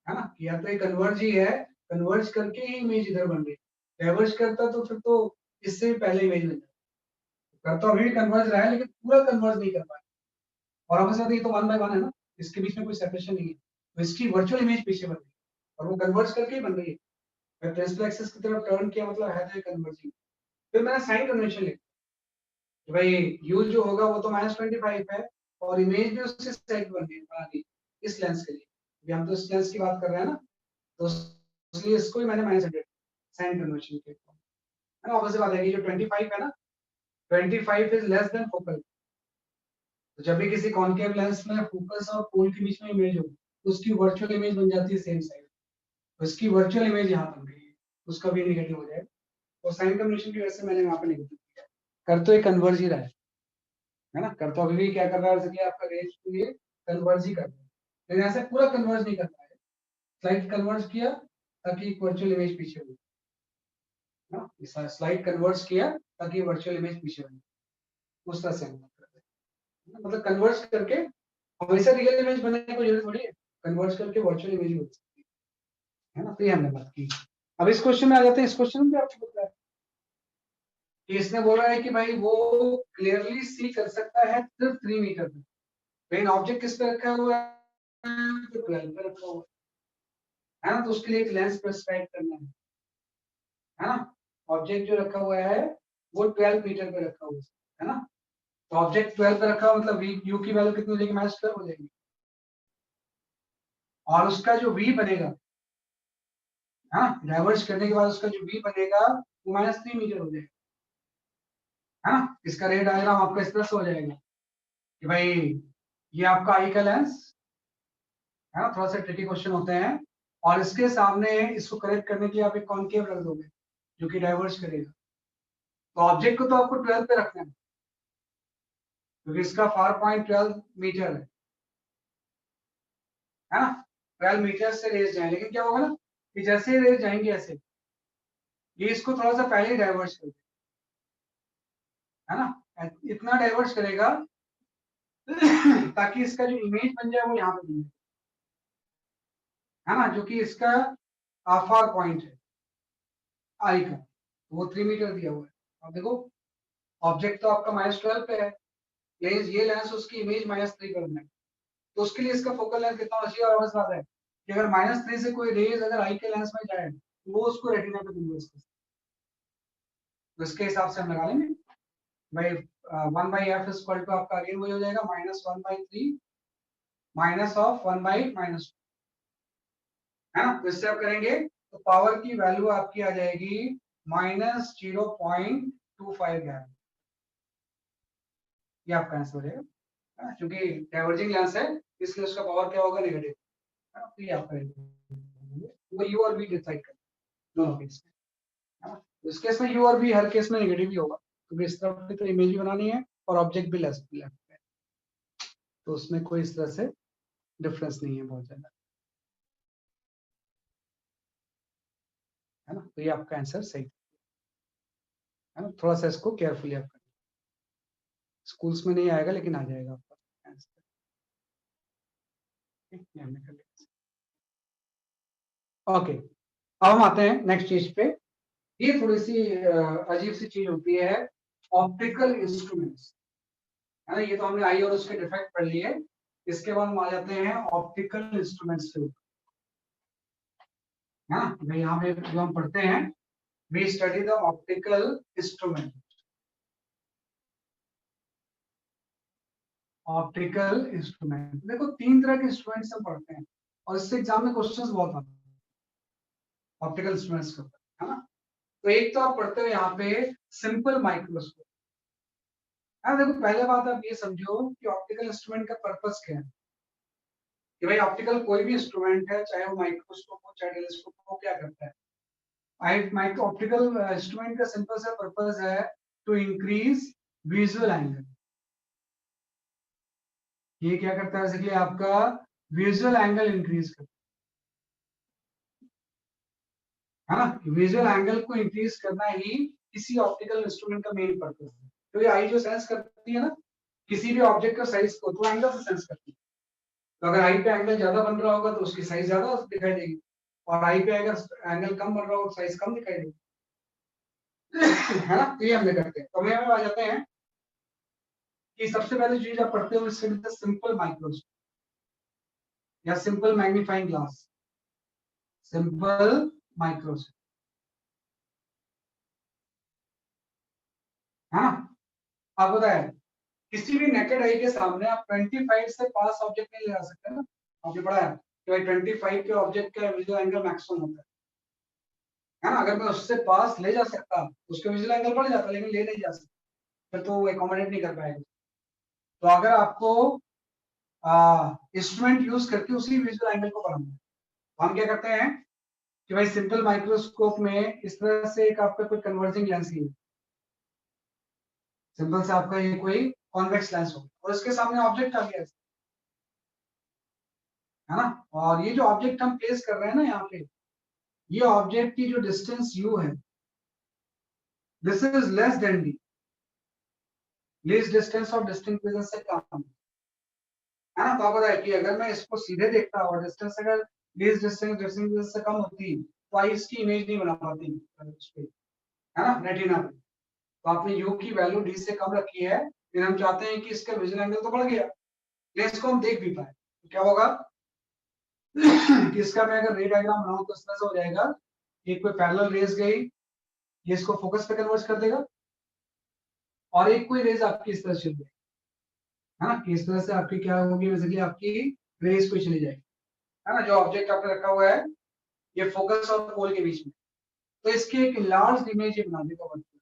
B: है ना, किया तो ये कन्वर्ज ही है, कन्वर्ज करके ही इमेज इधर बन रही है। डाइवर्ज करता तो फिर तो इससे भी पहले इमेज बन जाती। कर तो अभी भी कन्वर्ज रहा है, लेकिन पूरा कन्वर्ज नहीं कर पाया। और आपके साथ ये तो 1 by 1 है ना, इसके बीच में कोई सेपरेशन नहीं है, तो इसकी वर्चुअल इमेज पीछे बन रही है, और वो कन्वर्ज करके ही बन रही है। मैं प्रिंसिपल एक्सिस की तरफ टर्न किया, मतलब है तो कन्वर्जिंग। फिर मैंने साइन कन्वेंशन लिखा कि भाई यू जो होगा वो तो -25 है, और इमेज भी उससे सेट बना दी इस लेंस के लिए, अभी हम तो इस लेंस की बात कर रहे हैं ना, तो इसलिए इसको ही मैंने -100 साइन कन्वेंशन के, है ना। ऑब्वियस बात है कि जो 25 है ना, 25 इज लेस देन फोकल। तो जब भी किसी कॉन्केव लेंस में फोकस और पोल के बीच में इमेज होगी, तो उसकी वर्चुअल इमेज बन जाती है सेम साइड, तो इसकी वर्चुअल इमेज यहाँ बन गई है, उसका भी निगेटिव हो जाएगा। और साइन कन्वेंशन की वजह से मैंने यहाँ पे निगेटिव किया। कर तो ये कन्वर्ज ही रहा है ना, कर तो अभी भी क्या कर रहा है, जैसे कि आपका रेज टू ये कन्वर्ज ही करना है, लेकिन ऐसे पूरा कन्वर्ज नहीं करना है, स्लाइड कन्वर्ज किया ताकि वर्चुअल इमेज पीछे हो ना, स्लाइड कन्वर्ज किया ताकि वर्चुअल इमेज पीछे हो, उस तरह से हम बात करते हैं, मतलब कन्वर्ज करके हमेशा रियल इमेज बनाने की जरूरत थोड़ी है, कन्वर्ज करके वर्चुअल इमेज हो सकती है ना। तो ये हमने बात की। अब इस क्वेश्चन में आ जाते हैं। इस क्वेश्चन में भी आपको पता है कि इसने बोला है कि भाई वो क्लियरली सी कर सकता है सिर्फ 3 मीटर पे, लेकिन ऑब्जेक्ट किस पे रखा हुआ है, तो 12 पे रखा हुआ है ना, तो उसके लिए एक लेंस प्रेस्क्राइब करना है ना। ऑब्जेक्ट जो रखा हुआ है वो 12 मीटर पे रखा हुआ है ना, तो ऑब्जेक्ट 12 पे रखा हुआ मतलब यू की वैल्यू कितनी हो जाएगी, -12 हो जाएगी, और उसका जो v बनेगा है ना, डाइवर्ज करने के बाद उसका जो v बनेगा वो -3 मीटर हो जाएगा है ना। इसका रे डायग्राम आपका इस तरह से हो जाएगा कि भाई ये आपका आई का लेंस है ना, थोड़ा सा ट्रिकी क्वेश्चन होते हैं, और इसके सामने इसको करेक्ट करने के लिए आप एक कॉनकेव रख दोगे जो कि डाइवर्ज करेगा, तो ऑब्जेक्ट को तो आपको 12 पे रखना है क्योंकि इसका फार पॉइंट 12 मीटर है ना, 12 मीटर से रेज जाए, लेकिन क्या होगा ना कि जैसे ही रेज जाएंगे ऐसे ये इसको थोड़ा सा पहले ही डाइवर्ज कर देगा है ना, इतना डाइवर्ज करेगा ताकि इसका जो इमेज बन जाए वो यहाँ पे बन जाए है ना, जो कि इसका फार पॉइंट है आई का, तो वो 3 मीटर दिया हुआ है। अब देखो ऑब्जेक्ट तो आपका -12 पे है, ये लेंस उसकी इमेज -3 पर बनाए, तो उसके लिए इसका फोकल लेंथ कितना होना चाहिए, और ज्यादा है कि अगर -3 से कोई रेज अगर आई के लेंस में जाए तो वो उसको रेटिना पे कन्वर्ट कर, तो इसके हिसाब से हम लगा लेंगे भाई 1/f इक्वल टू आपका अगेन वही हो जाएगा -1/3 माइनस ऑफ 1/-, है ना। तो इससे आप करेंगे तो पावर की वैल्यू आपकी आ जाएगी -0.25 ग्राम, ये आपका आंसर हो जाएगा क्योंकि डाइवर्जिंग लेंस है इसलिए उसका पावर क्या होगा, नेगेटिव, तो ये आपका वो यू और वी डिसाइड कर दोनों केस में है ना। तो इस केस में यू और वी हर केस में नेगेटिव ही होगा क्योंकि इस तरफ की तो इमेज भी बनानी है और ऑब्जेक्ट भी लेफ्ट है, तो उसमें कोई इस तरह से डिफरेंस नहीं है बहुत ज्यादा, है ना। तो ये आपका आंसर सही है ना, थोड़ा सा इसको केयरफुली आप करें, स्कूल्स में नहीं आएगा लेकिन आ जाएगा आपका आंसर, ये हमने कर लिया। ओके, अब हम आते हैं नेक्स्ट चीज पे, ये थोड़ी सी अजीब सी चीज होती है, ऑप्टिकल इंस्ट्रूमेंट्स, है ना। ये तो हमने आई और उसके डिफेक्ट पढ़ लिए, इसके बाद हम आ जाते हैं ऑप्टिकल इंस्ट्रूमेंट्स के ऊपर, है ना। यहाँ पे जो हम पढ़ते हैं, we study the optical instrument, optical instrument देखो 3 तरह के इंस्ट्रूमेंट्स हम पढ़ते हैं और इससे एग्जाम में क्वेश्चंस बहुत आते हैं ऑप्टिकल इंस्ट्रूमेंट्स के ऊपर, है ना। तो एक तो आप पढ़ते हो यहाँ पे सिंपल माइक्रोस्कोप, है ना। देखो पहले बात आप ये समझो कि ऑप्टिकल इंस्ट्रूमेंट का पर्पस क्या है, कि भाई ऑप्टिकल कोई भी इंस्ट्रूमेंट है चाहे वो माइक्रोस्कोप हो चाहे टेलीस्कोप हो, क्या करता है, माइक्रो ऑप्टिकल इंस्ट्रूमेंट का सिंपल सा पर्पस है टू इंक्रीज विजुअल एंगल, ये क्या करता है बेसिकली आपका विजुअल एंगल इंक्रीज करता है ना, विजुअल एंगल को इंक्रीज करना ही किसी ऑप्टिकल इंस्ट्रूमेंट का मेन पर्पस है। तो ये आई जो सेंस करती है ना किसी भी ऑब्जेक्ट का साइज को, तो एंगल से सेंस करती है, तो अगर आई पे एंगल ज्यादा बन रहा होगा तो उसकी साइज ज्यादा दिखाई देगी, और आई पे अगर एंगल कम बन रहा होगा तो साइज कम दिखाई देगी है ना। तो ये हमने करते हैं, तो हमें आ जाते हैं कि सबसे पहले चीज आप पढ़ते हो सिंपल माइक्रोस्कोप या simple magnifying glass, simple microscope, है ना। आप बताए किसी भी नेकेड आई के सामने आप 25 से पास ऑब्जेक्ट नहीं ले जा सकते ना, आपने पढ़ा है कि भाई 25 के ऑब्जेक्ट का विजुअल एंगल मैक्सिमम होता है ना। अगर मैं उससे पास ले जा सकता उसका विजुअल एंगल बढ़ जाता, लेकिन ले नहीं जा सकता, फिर तो वो एकोमोडेट नहीं कर पाएगा। तो अगर आपको इंस्ट्रूमेंट यूज करके उसी विजुअल एंगल को बढ़ाना है, तो हम क्या करते हैं कि भाई सिंपल माइक्रोस्कोप में इस तरह से एक आपका कोई कन्वर्जिंग लेंस ही है, सिंपल से आपका ये कोई कॉन्वेक्स लेंस हो और इसके सामने ऑब्जेक्ट आ गया, है ना। और ये जो ऑब्जेक्ट हम प्लेस कर रहे हैं ना यहाँ पे, ये ऑब्जेक्ट की जो डिस्टेंस u है, this is less than d, least distance of distinct vision से कम है ना। तो आपको पता है कि अगर मैं इसको सीधे देखता और डिस्टेंस अगर लीस्ट डिस्टेंस डिस्टिंक्ट विजन से कम होती तो आई इसकी इमेज नहीं बना पाती उस पे, है ना, रेटिना पे। तो आपने u की वैल्यू d से कम रखी है, फिर हम चाहते हैं कि इसका विजुअल एंगल तो बढ़ गया, लेकिन इसको हम देख भी पाए, तो क्या होगा कि इसका मैं अगर रे डायग्राम बनाऊं तो इस तरह से हो जाएगा, एक कोई पैरेलल रेज गई, ये इसको फोकस पे कन्वर्ट कर देगा, और एक कोई रेज आपकी इस तरह चल रही है ना, कि इस तरह से आपकी क्या होगी, बेसिकली आपकी रेज कोई चली जाएगी, है ना। जो ऑब्जेक्ट आपने रखा हुआ है ये फोकस और पोल के बीच में, तो इसकी एक लार्ज इमेज ये बना देगा वर्चुअल,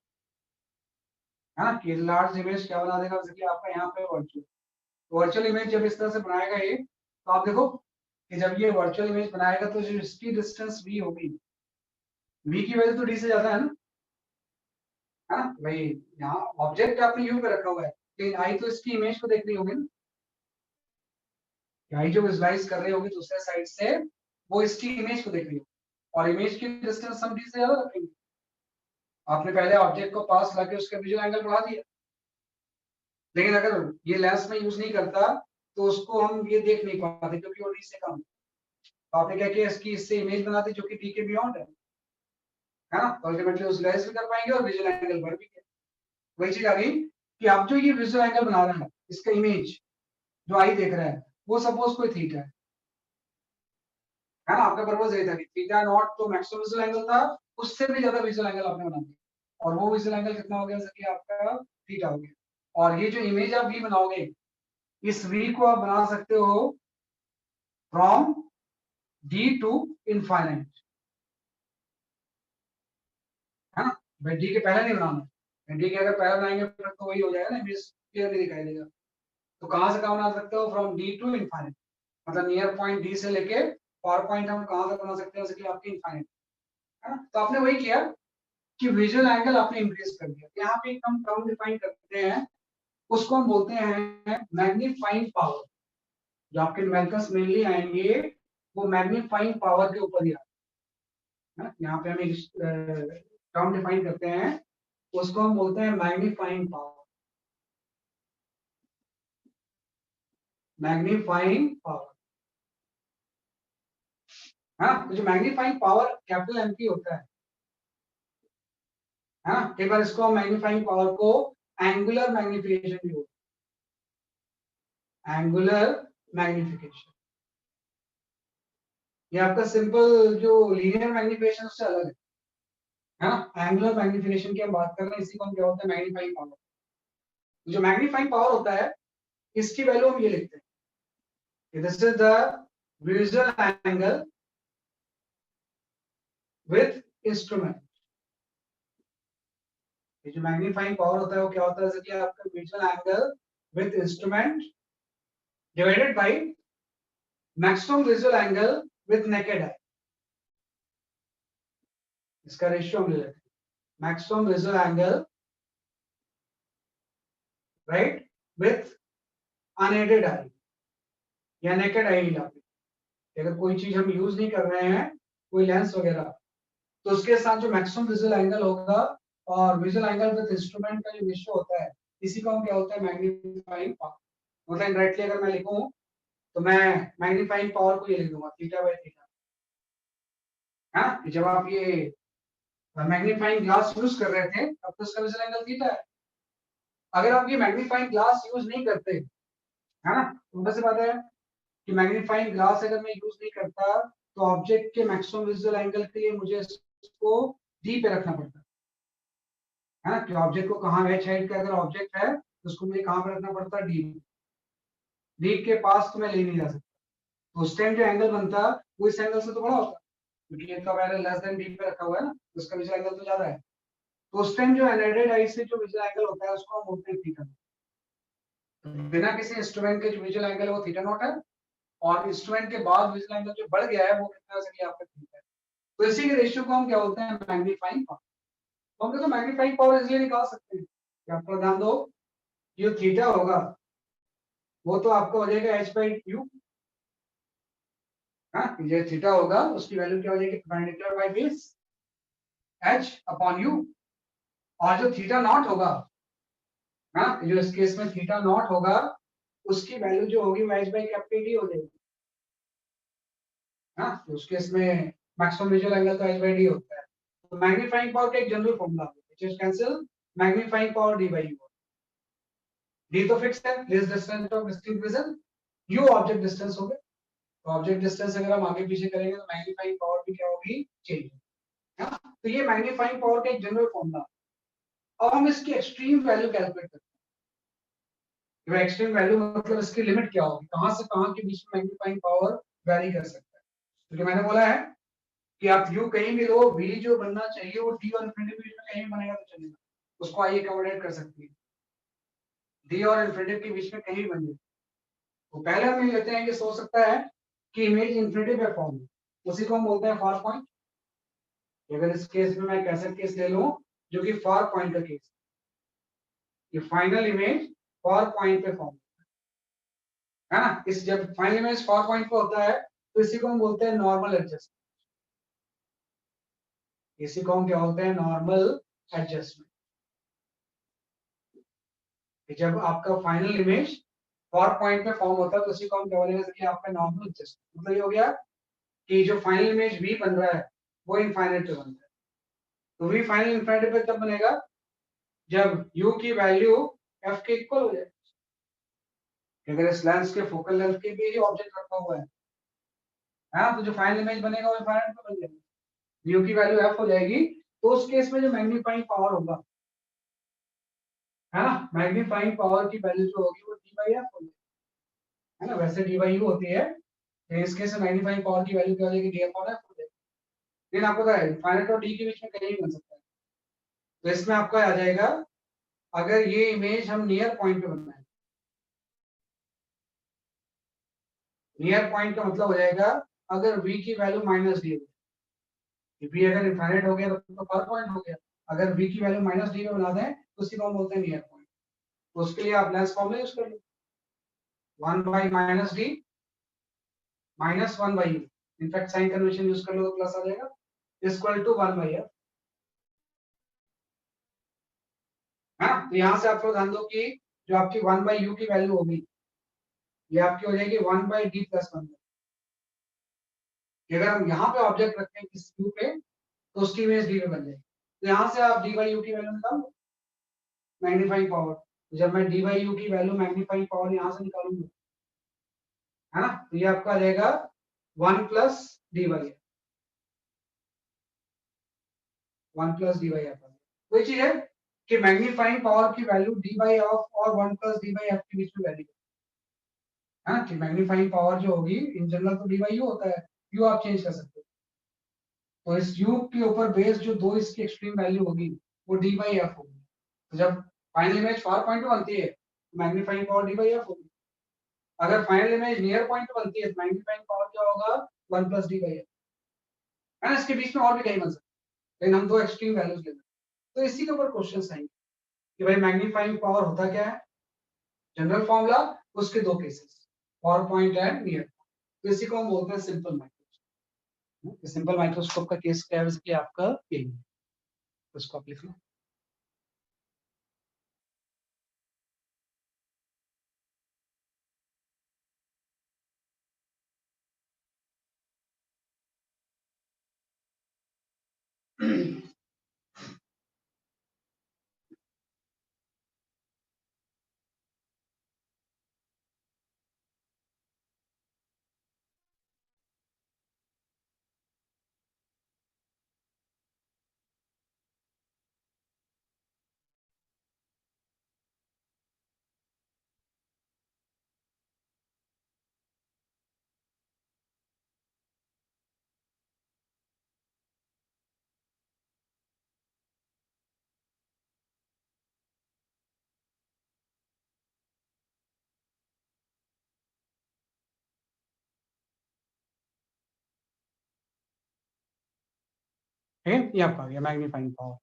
B: है ना, कि लार्ज इमेज क्या बना देगा, बेसिकली आपका यहाँ पे वर्चुअल, वर्चुअल इमेज जब इस तरह से बनाएगा ये, तो आप देखो कि जब ये वर्चुअल इमेज बनाएगा तो जो इसकी डिस्टेंस v होगी, v की वैल्यू तो d से ज्यादा है ना, है ना भाई। यहाँ ऑब्जेक्ट आपने u पे रखा हुआ है, लेकिन आई तो इसकी इमेज को देख रही होगी ना, आई जो विजुलाइज कर रही होगी दूसरे साइड से, वो इसकी इमेज को देख रही होगी, और इमेज की डिस्टेंस हम d से ज्यादा रखेंगे। आपने पहले ऑब्जेक्ट को पास लाके उसका विजुअल एंगल बढ़ा दिया, लेकिन अगर ये लेंस में यूज नहीं करता तो उसको हम ये देख नहीं पाते क्योंकि वो d से कम है। तो आपने क्या किया, इसकी इससे इमेज बना दी जो कि d के बियॉन्ड है ना, अल्टीमेटली उस लेंस भी कर पाएंगे और विजुअल एंगल बढ़ भी गया। वही चीज आ गई कि अब जो ये विजुअल एंगल बना रहा है, इसका इमेज जो आई देख रहा है, वो सपोज कोई थीटा है ना, आपका पर्पस यही था कि थीटा नॉट तो मैक्सिमम विजुअल एंगल था, उससे भी ज्यादा विजुअल एंगल आपने बना दिया, और वो विजुअल एंगल कितना हो गया, जैसे कि आपका थीटा हो गया। और ये जो इमेज आप वी बनाओगे, इस वी को आप बना सकते हो फ्रॉम डी टू इनफाइनाइट, है ना भाई, डी के पहले नहीं बनाना, डी के अगर पहले बनाएंगे फिर तो वही हो जाएगा ना, इमेज क्लियरली दिखाई देगा। तो कहां से कहां बना सकते हो, फ्रॉम डी टू इनफाइनाइट, मतलब नियर पॉइंट डी से लेके पावर पॉइंट हम कहां तक बना सकते हैं, जैसे कि आपकी इनफाइनाइट, है ना। तो आपने वही किया कि विजुअल एंगल आपने इंक्रीज कर दिया। यहाँ पे एक हम टर्म डिफाइन करते हैं, उसको हम बोलते हैं मैग्नीफाइंग पावर। जो आपके न्यूमेरिकल्स मेनली आएंगे वो मैग्नीफाइंग पावर के ऊपर ही आते हैं। यहाँ पे हम एक टर्म डिफाइन करते हैं, उसको हम बोलते हैं मैग्नीफाइंग पावर, मैग्नीफाइंग पावर, है ना। तो जो मैग्नीफाइंग पावर कैपिटल एम की होता है ना, कई बार इसको हम मैग्नीफाइंग पावर को एंगुलर मैग्निफिकेशन भी बोलते हैं, एंगुलर मैग्निफिकेशन। ये आपका सिंपल जो लीनियर मैग्निफिकेशन उससे अलग है ना। एंगुलर मैग्निफिकेशन की हम बात कर रहे हैं, इसी को हम क्या होता है, मैग्नीफाइंग पावर। जो मैग्नीफाइंग पावर होता है, इसकी वैल्यू हम ये लिखते हैं, this is the visual angle with instrument. ये जो मैग्नीफाइंग पावर होता है वो क्या होता है, जैसे कि आपका visual angle with instrument divided by maximum visual angle with naked eye. इसका रेशियो हम ले लेते हैं, maximum visual angle right with unaided eye या नेकेड आई ला। अगर कोई चीज हम यूज नहीं कर रहे हैं, कोई लेंस वगैरह, तो उसके साथ जो मैक्सिमम विजुअल एंगल होगा और विजुअल एंगल विद इंस्ट्रूमेंट का जो रेशियो होता है, इसी को हम क्या होता है, मैग्नीफाइंग पावर। मतलब इनडायरेक्टली अगर मैं लिखूं तो मैं मैग्नीफाइंग पावर को ये लिख दूंगा थीटा बाय थीटा, हाँ। जब आप ये मैग्नीफाइंग ग्लास यूज कर रहे थे तब तो उसका विजुअल एंगल थीटा है। अगर आप ये मैग्नीफाइंग ग्लास यूज नहीं करते, है ना, तो बस बात है कि मैग्नीफाइंग ग्लास अगर मैं यूज नहीं करता तो ऑब्जेक्ट के मैक्सिमम विजुअल एंगल के लिए मुझे इसको डी पे रखना पड़ता है ना, कि ऑब्जेक्ट को कहाँ वेज साइड का अगर ऑब्जेक्ट है तो उसको मुझे कहाँ पे रखना पड़ता है, डी, डी के पास तो मैं ले नहीं जा सकता। तो उस टाइम जो एंगल बनता वो इस एंगल से तो बड़ा होता, क्योंकि ये तो मैंने लेस देन डी पे रखा हुआ है ना, तो उसका विजुअल एंगल तो ज्यादा है। तो उस टाइम जो अनएडेड आई से जो विजुअल एंगल होता है उसको हम बोलते हैं थीटा। बिना किसी इंस्ट्रूमेंट के जो विजुअल एंगल है वो थीटा नॉट है, और इंस्ट्रूमेंट के बाद विजुअल एंगल जो बढ़ गया है वो कितना से आपका थीटा है। तो इसी के रेशियो को हम क्या बोलते हैं, मैग्नीफाइंग पावर। तो हम तो मैग्नीफाइंग पावर इसलिए निकाल सकते हैं कि आपको ध्यान दो, जो थीटा होगा वो तो आपका हो जाएगा h/u, हाँ, ये थीटा होगा, उसकी वैल्यू क्या हो जाएगी, perpendicular by base h upon u। और जो थीटा नॉट होगा, हाँ, जो इस केस में थीटा नॉट होगा, उसकी वैल्यू जो होगी h बाई कैपिटल D हो जाएगी। हाँ, तो उस केस में मैक्सिमम विजुअल एंगल तो h बाई d होता है। तो मैग्नीफाइंग पावर का एक जनरल फॉर्मूला है, which is cancel magnifying power d by u। d तो फिक्स है, less distance of distinct vision, u object distance हो गया। तो ऑब्जेक्ट डिस्टेंस अगर हम आगे पीछे करेंगे तो मैग्नीफाइंग पावर भी क्या होगी, चेंज। है ना? तो ये मैग्नीफाइंग पावर का एक जनरल फॉर्मूला। अब हम इसकी एक्सट्रीम वैल्यू कैलकुलेट करते हैं। एक्सट्रीम वैल्यू मतलब इसकी लिमिट क्या होगी, कहां से कहां के बीच में मैग्नीफाइंग पावर वैरी कर सकता है। क्योंकि मैंने बोला है कि आप यू कहीं भी लो, v जो बनना चाहिए वो d और इंफिनिटी के बीच में कहीं भी बनेगा तो चलेगा, उसको आइए अकोमोडेट कर सकती है, d और इंफिनिटी के बीच में कहीं भी बन जाए। तो पहले हम ये लेते हैं कि सोच सकता है कि इमेज इंफिनिटी पे फॉर्म है, उसी को हम बोलते हैं फार पॉइंट। अगर इस केस में मैं कैसे केस ले लूं जो कि फार पॉइंट का केस, ये फाइनल इमेज फार पॉइंट पे फॉर्म है ना। इस जब फाइनल इमेज फार पॉइंट पे होता है तो इसी को हम बोलते हैं नॉर्मल एडजस्टमेंट। इसी को हम क्या बोलते हैं, नॉर्मल एडजस्टमेंट। जब आपका फाइनल इमेज फार पॉइंट पे फॉर्म होता है तो इसी को हम क्या बोलेंगे, कि आपका नॉर्मल एडजस्टमेंट। मतलब ये हो गया कि जो फाइनल इमेज v बन रहा है वो इनफाइनाइट पे बन रहा है। तो v फाइनल इनफाइनाइट पे तब बनेगा जब u की वैल्यू f के इक्वल हो जाए। अगर इस लेंस के फोकल लेंथ के भी ऑब्जेक्ट रखा हुआ है, हाँ, तो जो फाइनल इमेज बनेगा वो इनफाइनाइट पे बन जाएगा, u की वैल्यू f हो जाएगी। तो उस केस में जो मैग्नीफाइंग पावर होगा, है ना, मैग्नीफाइंग पावर की वैल्यू जो होगी वो d बाई f होगी, है ना। वैसे d बाई u होती है, तो इस केस में मैग्नीफाइंग पावर की वैल्यू क्या हो जाएगी, d अपॉन f हो जाएगी। लेकिन आपको पता है इनफाइनाइट और d के बीच में कहीं भी बन सकता है। तो इसमें आपका आ जाएगा, अगर ये इमेज हम नियर पॉइंट पे बनना है, नियर पॉइंट का मतलब हो जाएगा अगर v की वैल्यू माइनस डी हो, v अगर इनफाइनाइट हो गया तो फार पॉइंट हो गया। अगर v की वैल्यू माइनस डी में बना दें तो उसी को हम बोलते हैं नियर पॉइंट। तो उसके लिए आप लेंस फॉर्मूला यूज कर लो, 1 by minus d minus 1 by u. In fact sign convention use कर लो तो प्लस आ जाएगा, इक्वल टू 1 बाई एफ। है ना। तो यहाँ से आप थोड़ा ध्यान दो कि जो आपकी 1 बाई यू की वैल्यू होगी ये आपकी हो जाएगी 1 बाई डी प्लस 1। अगर हम यहाँ पे ऑब्जेक्ट रखते हैं किस यू पे तो उसकी इमेज डी में बन जाएगी। तो यहाँ से आप डी बाई यू की वैल्यू निकालो, मैग्नीफाइंग पावर। तो जब मैं डी बाई यू की वैल्यू मैग्नीफाइंग पावर यहाँ से निकालूंगा, है ना, तो ये आपका आ जाएगा 1 plus D by F, 1 plus D by F. वही चीज है कि मैग्नीफाइंग पावर की वैल्यू डी बाई एफ और 1 प्लस डी बाई एफ के बीच में वैल्यू है ना। कि मैग्नीफाइंग पावर जो होगी इन जनरल तो डी बाई यू होता है, यू आप चेंज कर सकते हो। तो इस u के ऊपर बेस जो दो इसकी एक्सट्रीम वैल्यू होगी वो d बाई एफ होगी। तो जब फाइनल इमेज फार पॉइंट पे बनती है तो magnifying power d by F होगी। अगर फाइनल इमेज नियर पॉइंट पे बनती है तो मैग्नीफाइंग पावर क्या होगा, 1 प्लस डी बाई एफ। है ना। इसके बीच में और भी कहीं बन सकता है, लेकिन हम दो एक्सट्रीम वैल्यूज ले रहे हैं। तो इसी के ऊपर क्वेश्चन आएंगे कि भाई मैग्नीफाइंग पावर होता क्या है, जनरल फॉर्मूला, उसके दो cases, far point and near. तो इसी को हम बोलते हैं सिंपल माइक्रोस्कोप। सिंपल माइक्रोस्कोप का केस क्या है, कि आपका यही है, उसको आप लिख लो। है ये आपका आ गया मैग्नीफाइंग पावर,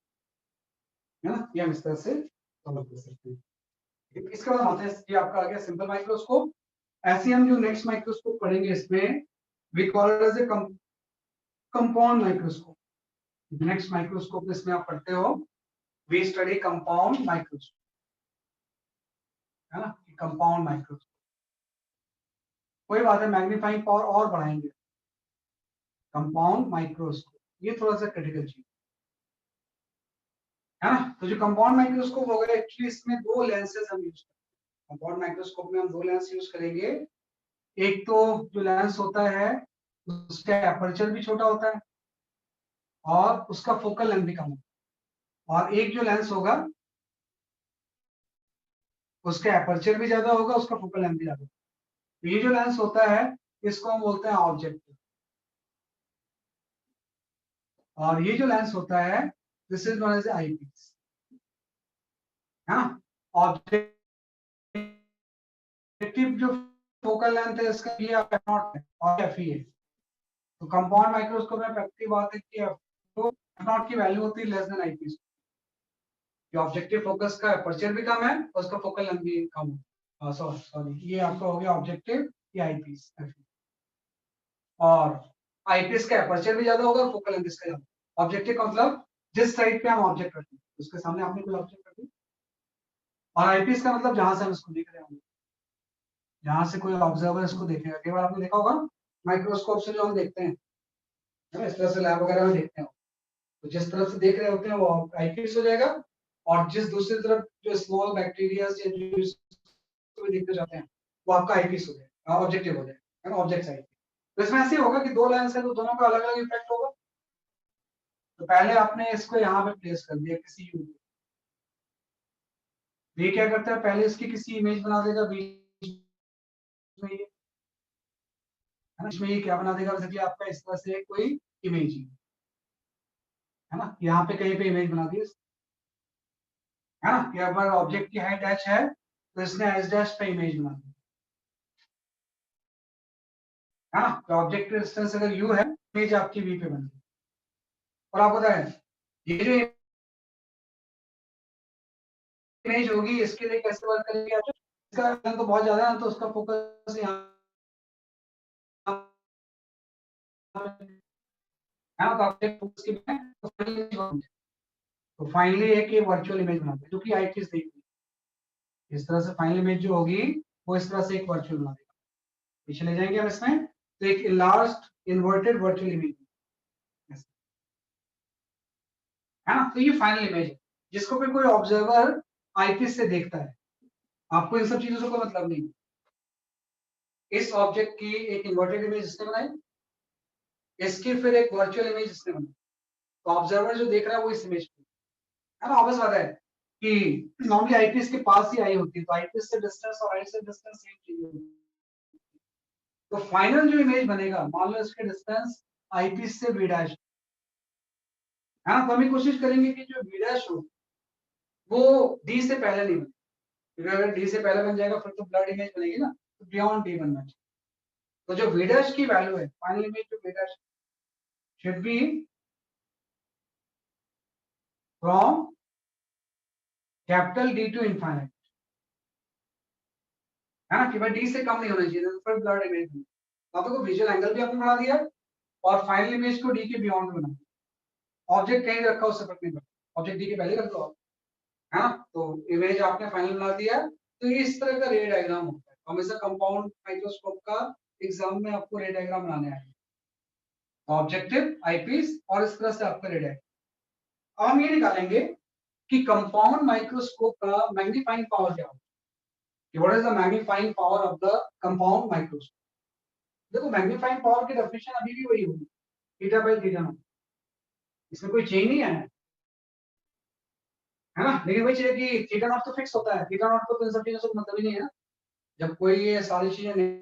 B: है ना। ये हम इस तरह से समझ सकते हैं। इसके बाद आते हैं, ये आपका आ गया सिंपल माइक्रोस्कोप। ऐसे हम जो नेक्स्ट माइक्रोस्कोप पढ़ेंगे इसमें we call it as a compound microscope. Next microscope इसमें आप पढ़ते हो, वी स्टडी कंपाउंड माइक्रोस्कोप, है ना, कंपाउंड माइक्रोस्कोप। कोई बात है, मैग्नीफाइंग पावर और बढ़ाएंगे। कंपाउंड माइक्रोस्कोप ये थोड़ा सा क्रिटिकल चीज है ना। तो जो कंपाउंड माइक्रोस्कोप होगा, एक्चुअली इसमें दो लेंसेज हम यूज करेंगे। कंपाउंड माइक्रोस्कोप में हम दो लेंस यूज करेंगे। एक तो जो लेंस होता है उसका एपर्चर भी छोटा होता है और उसका फोकल लेंथ भी कम होता है, और एक जो लेंस होगा उसका एपर्चर भी ज्यादा होगा, उसका फोकल लेंथ भी ज्यादा होगा। तो ये जो लेंस होता है इसको हम बोलते हैं ऑब्जेक्टिव, और ये जो लेंस होता है this is known as eyepiece, है ना। ऑब्जेक्टिव जो फोकल लेंथ है इसका ये एफ नॉट है और एफ ई है। तो कंपाउंड माइक्रोस्कोप में पहली बात है कि एफ नॉट की वैल्यू होती है less than eyepiece. Objective focus का अपर्चर भी कम है और उसका फोकल लेंथ भी कम है। सॉरी ये आपका हो गया ऑब्जेक्टिव, ये आईपीस। और आईपीएस का अपर्चर भी ज्यादा होगा और फोकल लेंथ इसका ज्यादा। ऑब्जेक्टिव का मतलब जिस साइड पे हम ऑब्जेक्ट रखें उसके सामने आपने कोई ऑब्जेक्ट रखी, और आईपीएस का मतलब जहां से हम इसको देख रहे होंगे, जहां से कोई ऑब्जर्वर इसको देखेगा। कई बार आपने देखा होगा माइक्रोस्कोप से जो हम देखते हैं, है ना, इस तरह से लैब वगैरह में देखते हैं, तो जिस तरफ से देख रहे होते हैं वो आईपीएस हो जाएगा, और जिस दूसरी तरफ जो स्मॉल बैक्टीरिया या जो देखते जाते हैं वो आपका आईपीएस हो जाएगा, ऑब्जेक्टिव हो जाएगा, है ना, ऑब्जेक्ट साइड। तो इसमें ऐसे होगा कि दो लेंस है तो दोनों का अलग अलग इफेक्ट होगा। तो पहले आपने इसको यहाँ पे प्लेस कर दिया किसी यू, ये क्या करता है, पहले इसकी किसी इमेज बना देगा बीच में, ये है ना, इसमें ये क्या बना देगा, जैसे कि आपका इस तरह से कोई इमेज है ना, यहाँ पे कहीं पे इमेज बना दी है ना, कि अगर ऑब्जेक्ट की हाइट h है तो इसने h डैश पे इमेज बना दी, है ना। तो ऑब्जेक्ट की डिस्टेंस अगर u है, इमेज आपकी v पे बन गई। और आपको पता है ये जो इमेज होगी इसके लिए कैसे वर्क करेगी, आप इसका लेंथ तो बहुत ज्यादा है तो उसका फोकस यहाँ है ना, तो ऑब्जेक्ट फोकस की तो फाइनली एक ये वर्चुअल इमेज बनाते हैं जो कि आईपीएस देगी। इस तरह से फाइनल इमेज जो होगी वो इस तरह से एक वर्चुअल बना देगा। पीछे ले जाएंगे हम इसमें, तो एक लार्ज इन्वर्टेड वर्चुअल इमेज है ना। तो ये फाइनल इमेज है जिसको भी कोई ऑब्जर्वर आईपीएस से देखता है। आपको इन सब चीजों से कोई मतलब नहीं। इस ऑब्जेक्ट की एक इन्वर्टेड इमेज इसने बनाई, इसकी फिर एक वर्चुअल इमेज इसने बनाई, तो ऑब्जर्वर जो देख रहा है वो इस इमेज को, है ना। ऑब्वियस बात है कि नॉर्मली आईपीएस के पास ही आई होती है, तो आईपीएस से डिस्टेंस और आई से डिस्टेंस सेम चीज होती है। तो फाइनल जो इमेज बनेगा, मान लो इसके डिस्टेंस आईपीएस से बी डैश, है ना, तो हम कोशिश करेंगे कि जो बी डैश हो वो डी से पहले नहीं बने, क्योंकि अगर डी से पहले बन जाएगा फिर तो ब्लड इमेज बनेगी ना, तो बियॉन्ड डी बनना चाहिए। तो जो वी डैश की वैल्यू है फाइनल इमेज, जो v dash should be from capital d to infinite, है ना, कि भाई डी से कम नहीं होना चाहिए, तो फिर ब्लड इमेज बनेगी। आपको विजुअल एंगल भी आपने बढ़ा दिया और फाइनल इमेज को डी के बियॉन्ड बना दिया। ऑब्जेक्ट कहीं रखा उससे फर्क नहीं पड़ता, ऑब्जेक्ट डी के पहले रख दो आप, है ना। तो इमेज आपने फाइनल बना दिया। तो ये इस तरह का रे डायग्राम होता है। हमेशा कंपाउंड माइक्रोस्कोप का एग्जाम में आपको रे डायग्राम बनाने आएंगे, ऑब्जेक्टिव, आईपीस और इस तरह से आपका रे डायग्राम। हम ये निकालेंगे कि कंपाउंड माइक्रोस्कोप का मैग्नीफाइंग पावर क्या होगा, कि what is the magnifying power of the compound microscope. देखो मैग्नीफाइंग पावर की डेफिनेशन अभी भी वही होगी, थीटा बाई थीटा नॉट, इसमें कोई चेंज नहीं आया है ना। लेकिन वही चीज कि थीटा नॉट तो फिक्स होता है, थीटा नॉट को तो इन सब चीजों से मतलब ही नहीं है ना। जब कोई ये सारी चीजें नहीं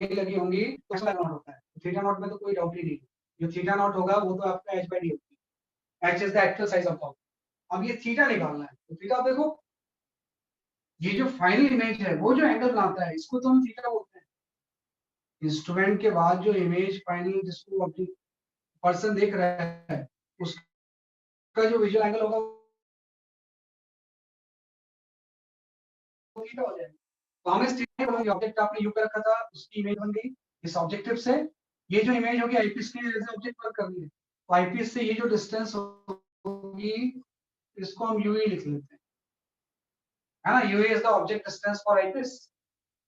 B: लगी होंगी तो थीटा नॉट होता है, थीटा नॉट में तो कोई डाउट ही नहीं। जो थीटा नॉट होगा वो तो आपका एच बाई डी होगी, H is the actual size of power. अब ये थीटा निकालना है, तो थीटा देखो, ये जो फाइनल इमेज है वो जो एंगल बनाता है इसको तो हम थीटा बोलते हैं। इंस्ट्रूमेंट के बाद जो इमेज फाइनल जिसको अपनी पर्सन देख रहा है उसका जो विजुअल एंगल होगा वो थीटा हो जाएगा। तो हम इस ऑब्जेक्ट आपने यू पे रखा था, उसकी इमेज बन गई इस ऑब्जेक्टिव से। ये जो इमेज होगी आईपीस की एज ऑब्जेक्ट वर्क कर रही है, तो आईपीस से ये जो डिस्टेंस होगी इसको हम यूई लिख लेते हैं, है ना। U e is the object distance for eyepiece.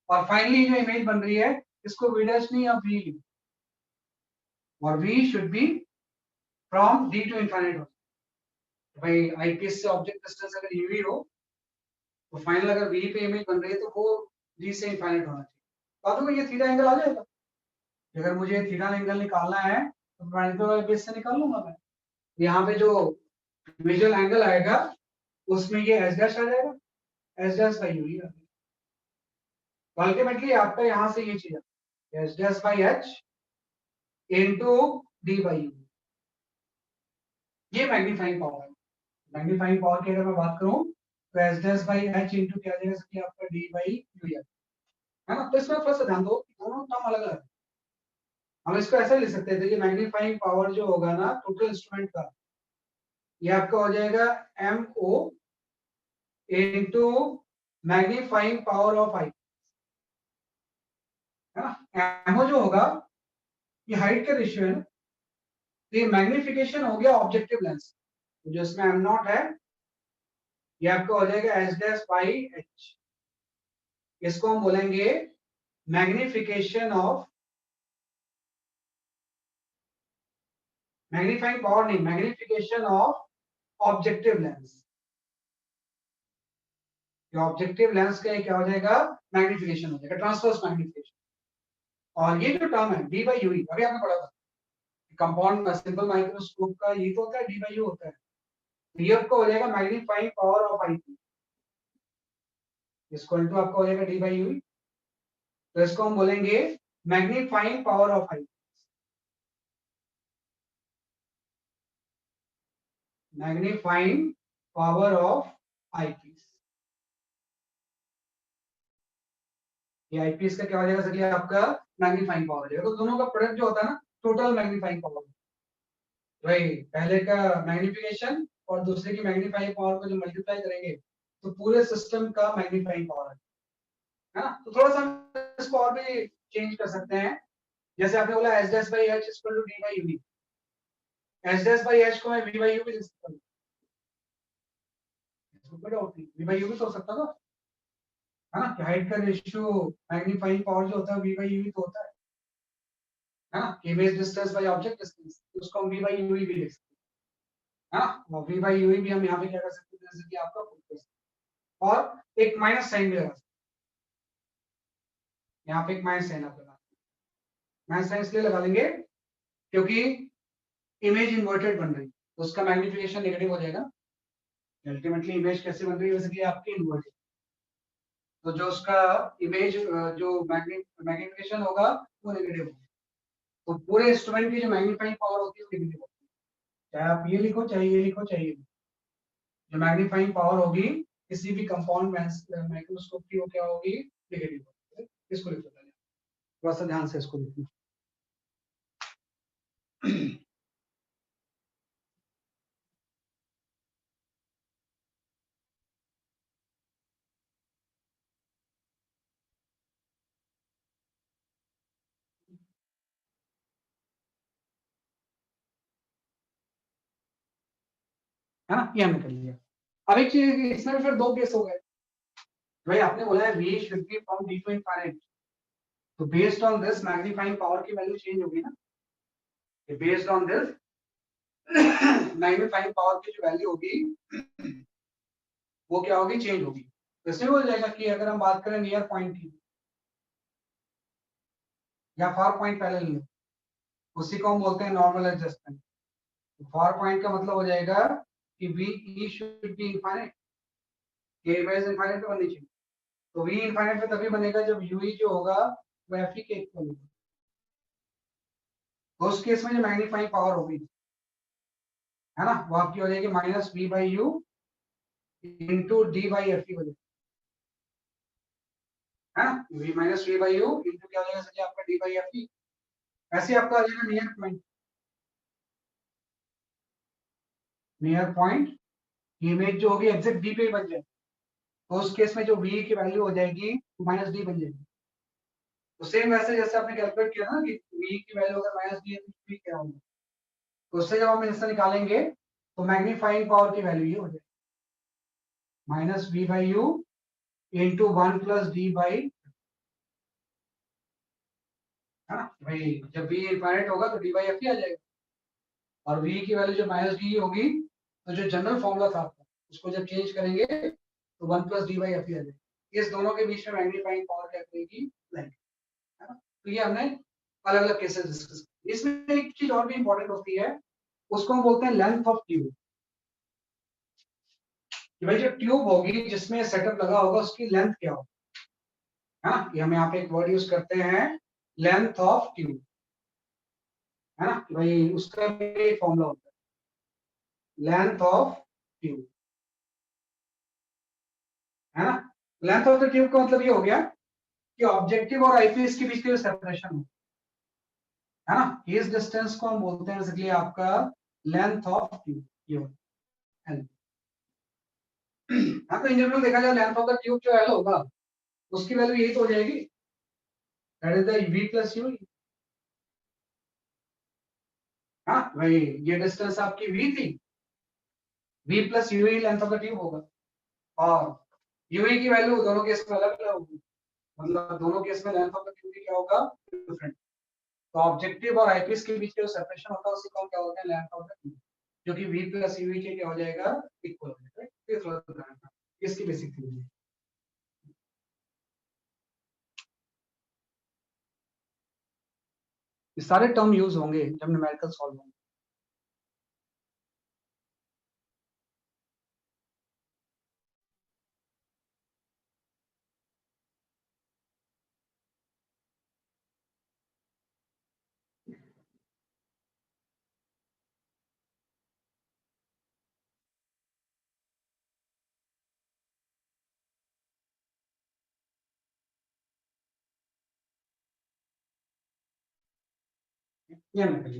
B: और फाइनली जो इमेज बन रही है इसको वी डैश नहीं अब वी लिख, और we should be from d to infinite हो। भाई आईपीएस से ऑब्जेक्ट डिस्टेंस अगर यूवी हो तो फाइनल अगर वी पे इमेज बन रही है तो वो डी से इनफाइनाइट होना चाहिए। तो ये थीटा एंगल आ जाएगा। अगर मुझे थीटा एंगल निकालना है तो परपेंडिकुलर वाले बेस से निकाल लूंगा मैं। यहाँ पे जो विजुअल एंगल आएगा उसमें ये एच डैश आ जाएगा, एच डैश बाई यूवी। तो अल्टीमेटली आपका यहाँ से ये चीज है H dash by H into D by you. ये मैग्नीफाइंग पावर है। मैग्नीफाइंग पावर की अगर मैं बात करूं तो H dash by H into क्या जाएगा कि आपका डी बाई यू है ना। तो इसमें थोड़ा सा ध्यान दो, दोनों टर्म अलग अलग है। हम इसको ऐसे लिख सकते थे कि मैग्नीफाइंग पावर जो होगा ना टोटल इंस्ट्रूमेंट का, ये आपका हो जाएगा M O into magnifying power of eye, है ना। एमओ जो होगा ये हाइट का रेशियो है ना, तो ये मैग्निफिकेशन हो गया ऑब्जेक्टिव लेंस, तो जो इसमें एम नॉट है ये आपका हो जाएगा एच डैश बाई एच। इसको हम बोलेंगे मैग्निफिकेशन ऑफ, मैग्नीफाइंग पावर नहीं, magnification of objective lens. Objective lens का क्या हो जाएगा मैग्निफिकेशन हो जाएगा, ट्रांसवर्स मैग्निफिकेशन। और ये जो टर्म है डी बाई यू, अभी आपने पढ़ा था कंपाउंड सिंपल माइक्रोस्कोप का ये तो होता है डी बाई यू होता है, तो ये आपको हो जाएगा magnifying power of eyepiece equal to आपका हो जाएगा डी बाई यू। तो इसको हम बोलेंगे magnifying power of I, magnifying power of eyepiece. ये आईपीएस का क्या हो जाएगा सर आपका मैग्नीफाइंग पावर हो जाएगा। तो दोनों का प्रोडक्ट जो होता है ना टोटल मैग्नीफाइंग पावर, वही पहले का मैग्निफिकेशन और दूसरे की मैग्नीफाइंग पावर को जो मल्टीप्लाई करेंगे तो पूरे सिस्टम का मैग्नीफाइंग पावर है ना। तो थोड़ा सा इसको और भी चेंज कर सकते हैं, जैसे आपने बोला h dash by h equal to d by u, h dash by h को मैं वी बाई यू भी लिख सकता हूँ, वी बाई यू भी तो हो सकता था, है ना। हाइट का रेशियो मैग्नीफाइंग पावर जो होता है वी बाई यू तो होता है ना। Image distance by object distance, उसको हम वी बाई यू भी लिख सकते हैं, है ना। वी बाई यू भी हम यहाँ पे क्या कर सकते हैं जैसे कि आपका पुट कर सकते हैं। और एक माइनस साइन भी लगा सकते हैं, यहाँ पे एक माइनस साइन आप लगा, माइनस साइन इसलिए लगा लेंगे क्योंकि इमेज इन्वर्टेड बन रही है तो उसका मैग्निफिकेशन नेगेटिव हो जाएगा। अल्टीमेटली इमेज कैसे बन रही है जैसे कि आपकी इन्वर्टेड, तो जो उसका इमेज जो मैग्निफिकेशन होगा वो नेगेटिव होगा। तो पूरे इंस्ट्रूमेंट की जो मैग्नीफाइंग पावर होती है वो नेगेटिव होती है, चाहे आप ये लिखो चाहे ये लिखो चाहे ये लिखो। जो मैग्नीफाइंग पावर होगी किसी भी कंपाउंड माइक्रोस्कोप की वो क्या होगी नेगेटिव होगी। इसको लिखो पहले, थोड़ा सा ध्यान से इसको लिखना। है ना, ये हमने कर लिया। अब एक चीज इसमें फिर दो केस हो गए, भाई आपने बोला है v should be from d to infinite, तो based on this magnifying power की वैल्यू चेंज होगी ना। Based on this magnifying power की जो वैल्यू होगी वो क्या होगी चेंज होगी। तो इसमें हो जाएगा कि अगर हम बात करें नियर पॉइंट की या फार पॉइंट पहले ले लो, उसी को हम बोलते हैं नॉर्मल एडजस्टमेंट। फार पॉइंट का मतलब हो जाएगा कि v e should be infinite, ये इमेज इनफाइनाइट पे बननी चाहिए। तो v इनफाइनाइट पे तभी बनेगा जब u जो होगा वो f के इक्वल होगा। तो उस केस में जो मैग्नीफाइंग पावर होगी है ना वो आपकी हो जाएगी minus v by u into d by f हो जाएगी, है ना। v minus v by u into क्या हो जाएगा सर आपका डी बाई एफ। ऐसे आपका आ जाएगा near point, near point image जो होगी एग्जैक्ट डी पे ही बन जाए। तो उस केस में जो v की वैल्यू हो जाएगी माइनस डी बन जाएगी। तो सेम वैसे जैसे आपने कैलकुलेट किया ना कि v की वैल्यू अगर माइनस डी है तो v क्या होगा, तो उससे जब हम इससे निकालेंगे तो मैग्नीफाइंग पावर की वैल्यू ये हो जाएगी minus v by u into 1 plus D by, है ना भाई, जब v इनफाइनाइट होगा तो डी बाई एफ ही आ जाएगा, और v की वैल्यू जब माइनस डी होगी तो जो जनरल फॉर्मूला था आपका उसको जब चेंज करेंगे तो 1 प्लस डी बाई एफ ही आ जाएगा। इस दोनों के बीच में मैग्नीफाइंग पावर क्या करेगी, लाइक, है ना। तो ये हमने अलग अलग केसेस डिस्कस किए। इसमें एक चीज और भी इंपॉर्टेंट होती है, उसको हम बोलते हैं लेंथ ऑफ ट्यूब। कि भाई जो ट्यूब होगी जिसमें सेटअप लगा होगा उसकी लेंथ क्या होगी, है ना। कि हम यहाँ पे एक वर्ड यूज करते हैं लेंथ ऑफ ट्यूब, है ना। कि भाई उसका भी फॉर्मूला होता है लेंथ ऑफ ट्यूब, है ना। लेंथ ऑफ द ट्यूब का मतलब ये हो गया कि ऑब्जेक्टिव और आईपीस के बीच की जो सेपरेशन हो, है ना, इस डिस्टेंस को हम बोलते हैं बेसिकली आपका लेंथ ऑफ ट्यूब, ये L। हाँ, तो इन जनरल देखा जाए लेंथ ऑफ द ट्यूब जो L होगा उसकी वैल्यू यही तो हो जाएगी, that is the v plus you. हाँ भाई, ये डिस्टेंस आपकी v थी, v plus you he length of the tube होगा, और यू की वैल्यू दोनों केस में अलग अलग होगी, मतलब दोनों केस में लेंथ ऑफ द ट्यूब क्या होगा, डिफरेंट। तो ऑब्जेक्टिव और आईपीस के बीच का जो सेपरेशन होता है उसी को क्या होता है, लेंथ ऑफ द ट्यूब, जो कि v प्लस यू के क्या हो जाएगा, इक्वल हो जाएगा। ये थोड़ा सा ध्यान रखना, इसकी बेसिक थ्योरी। ये सारे टर्म यूज होंगे जब न्यूमेरिकल सॉल्व होंगे।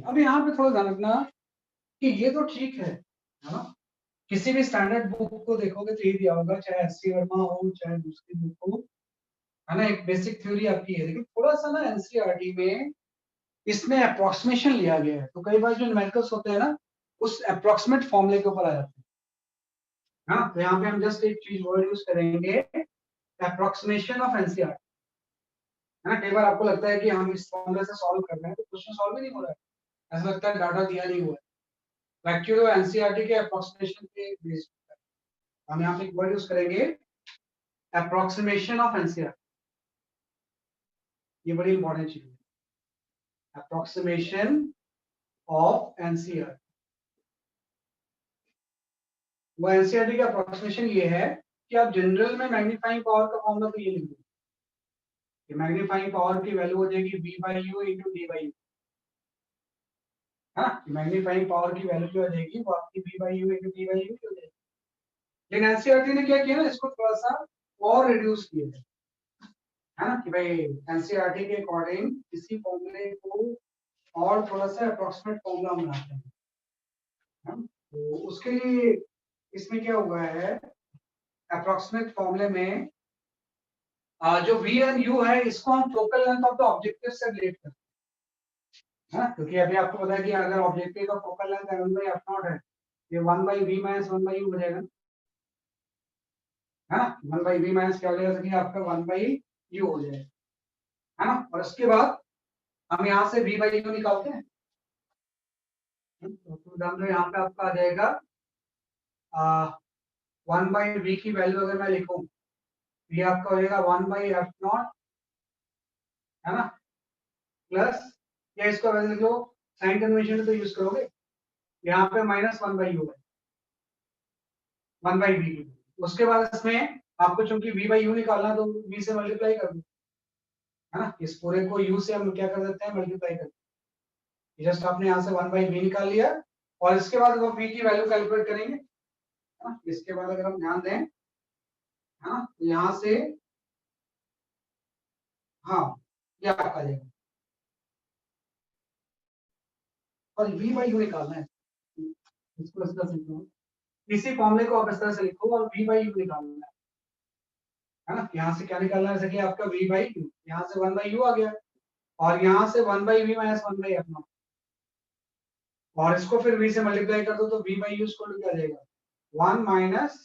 B: अब यहाँ पे थोड़ा ध्यान रखना कि ये तो ठीक है ना, किसी भी स्टैंडर्ड बुक को देखोगे तो ये दिया होगा, चाहे एससी वर्मा हो चाहे दूसरी बुक हो, है ना, एक बेसिक थ्योरी आपकी है। लेकिन थोड़ा सा ना एनसीईआरटी में इसमें अप्रोक्सीमेशन लिया गया है, तो कई बार जो न्यूमेरिकल्स होते हैं ना उस अप्रोक्सीमेट फॉर्मूले के ऊपर आ जाते हैं। हाँ, तो यहाँ पे हम जस्ट एक चीज वर्ड यूज करेंगे, अप्रोक्सीमेशन ऑफ एनसीईआरटी, है ना। कई बार आपको लगता है कि हम इस फॉर्मूले से सॉल्व कर रहे हैं तो क्वेश्चन सॉल्व ही नहीं हो रहा है, ऐसा लगता है डाटा दिया नहीं हुआ है, एक्चुअली वो एनसीईआरटी के अप्रोक्सीमेशन के बेस पर हम यहाँ पे एक वर्ड यूज करेंगे अप्रोक्सीमेशन ऑफ एनसीईआरटी। ये बड़ी इंपॉर्टेंट चीज है, अप्रोक्सीमेशन ऑफ एनसीईआरटी। वो एनसीईआरटी का अप्रोक्सीमेशन ये है कि आप जनरल में मैग्नीफाइंग पावर का फॉर्मूला तो ये लिख दो कि मैग्नीफाइंग पावर की वैल्यू हो जाएगी v by u into d by you, है ना। मैग्नीफाइंग पावर की वैल्यू जो हो जाएगी वो आपकी v by u into d by you हो जाएगी। लेकिन एनसीईआरटी ने क्या किया ना, इसको थोड़ा सा और रिड्यूस किया है ना, कि भाई एनसीईआरटी के अकॉर्डिंग इसी फॉर्मूले को और थोड़ा सा अप्रोक्सीमेट फॉर्मूला बनाते हैं, है ना? तो उसके लिए इसमें क्या हुआ है, अप्रोक्सीमेट फॉर्मूले में जो v एंड u है इसको हम focal length of the objective से रिलेट करते हैं, क्योंकि अभी आपको पता है कि अगर ऑब्जेक्टिव का focal length m by f not है, ये 1 by v minus 1 by u हो जाएगा, है ना। 1 by v माइनस क्या हो जाएगा कि आपका 1 by u हो जाएगा, है ना। और उसके बाद हम यहाँ से v by u निकालते हैं, तो यहाँ पे आपका आ जाएगा 1 by v की वैल्यू अगर मैं लिखूं, ये आपका हो जाएगा 1 by f नॉट, है ना, प्लस, या इसको वैल्यू लिख लो, साइन कन्वेंशन तो यूज करोगे, यहाँ पे माइनस 1 by u है, 1 by v। उसके बाद इसमें आपको चूंकि v by u निकालना है तो v से मल्टीप्लाई कर दो, है ना। इस पूरे को u से हम क्या कर देते हैं, मल्टीप्लाई कर देते हैं। जस्ट आपने यहाँ से 1 by v निकाल लिया, और इसके बाद वो v की वैल्यू कैलकुलेट करेंगे, है ना। इसके बाद अगर हम ध्यान दें, है ना, तो यहाँ से, हाँ, ये आपका आ जाएगा, और v by u निकालना है, इसको इस तरह से लिखो, इसी फॉर्मूले को आप इस तरह से लिखो और v by u निकालना है, है ना। यहाँ से क्या निकालना है, जैसे कि आपका v बाई यू, यहाँ से 1/u आ गया और यहाँ से 1/v माइनस 1/f नॉट, और इसको फिर v से मल्टीप्लाई कर दो तो v बाई यू इसको क्या आ जाएगा 1 minus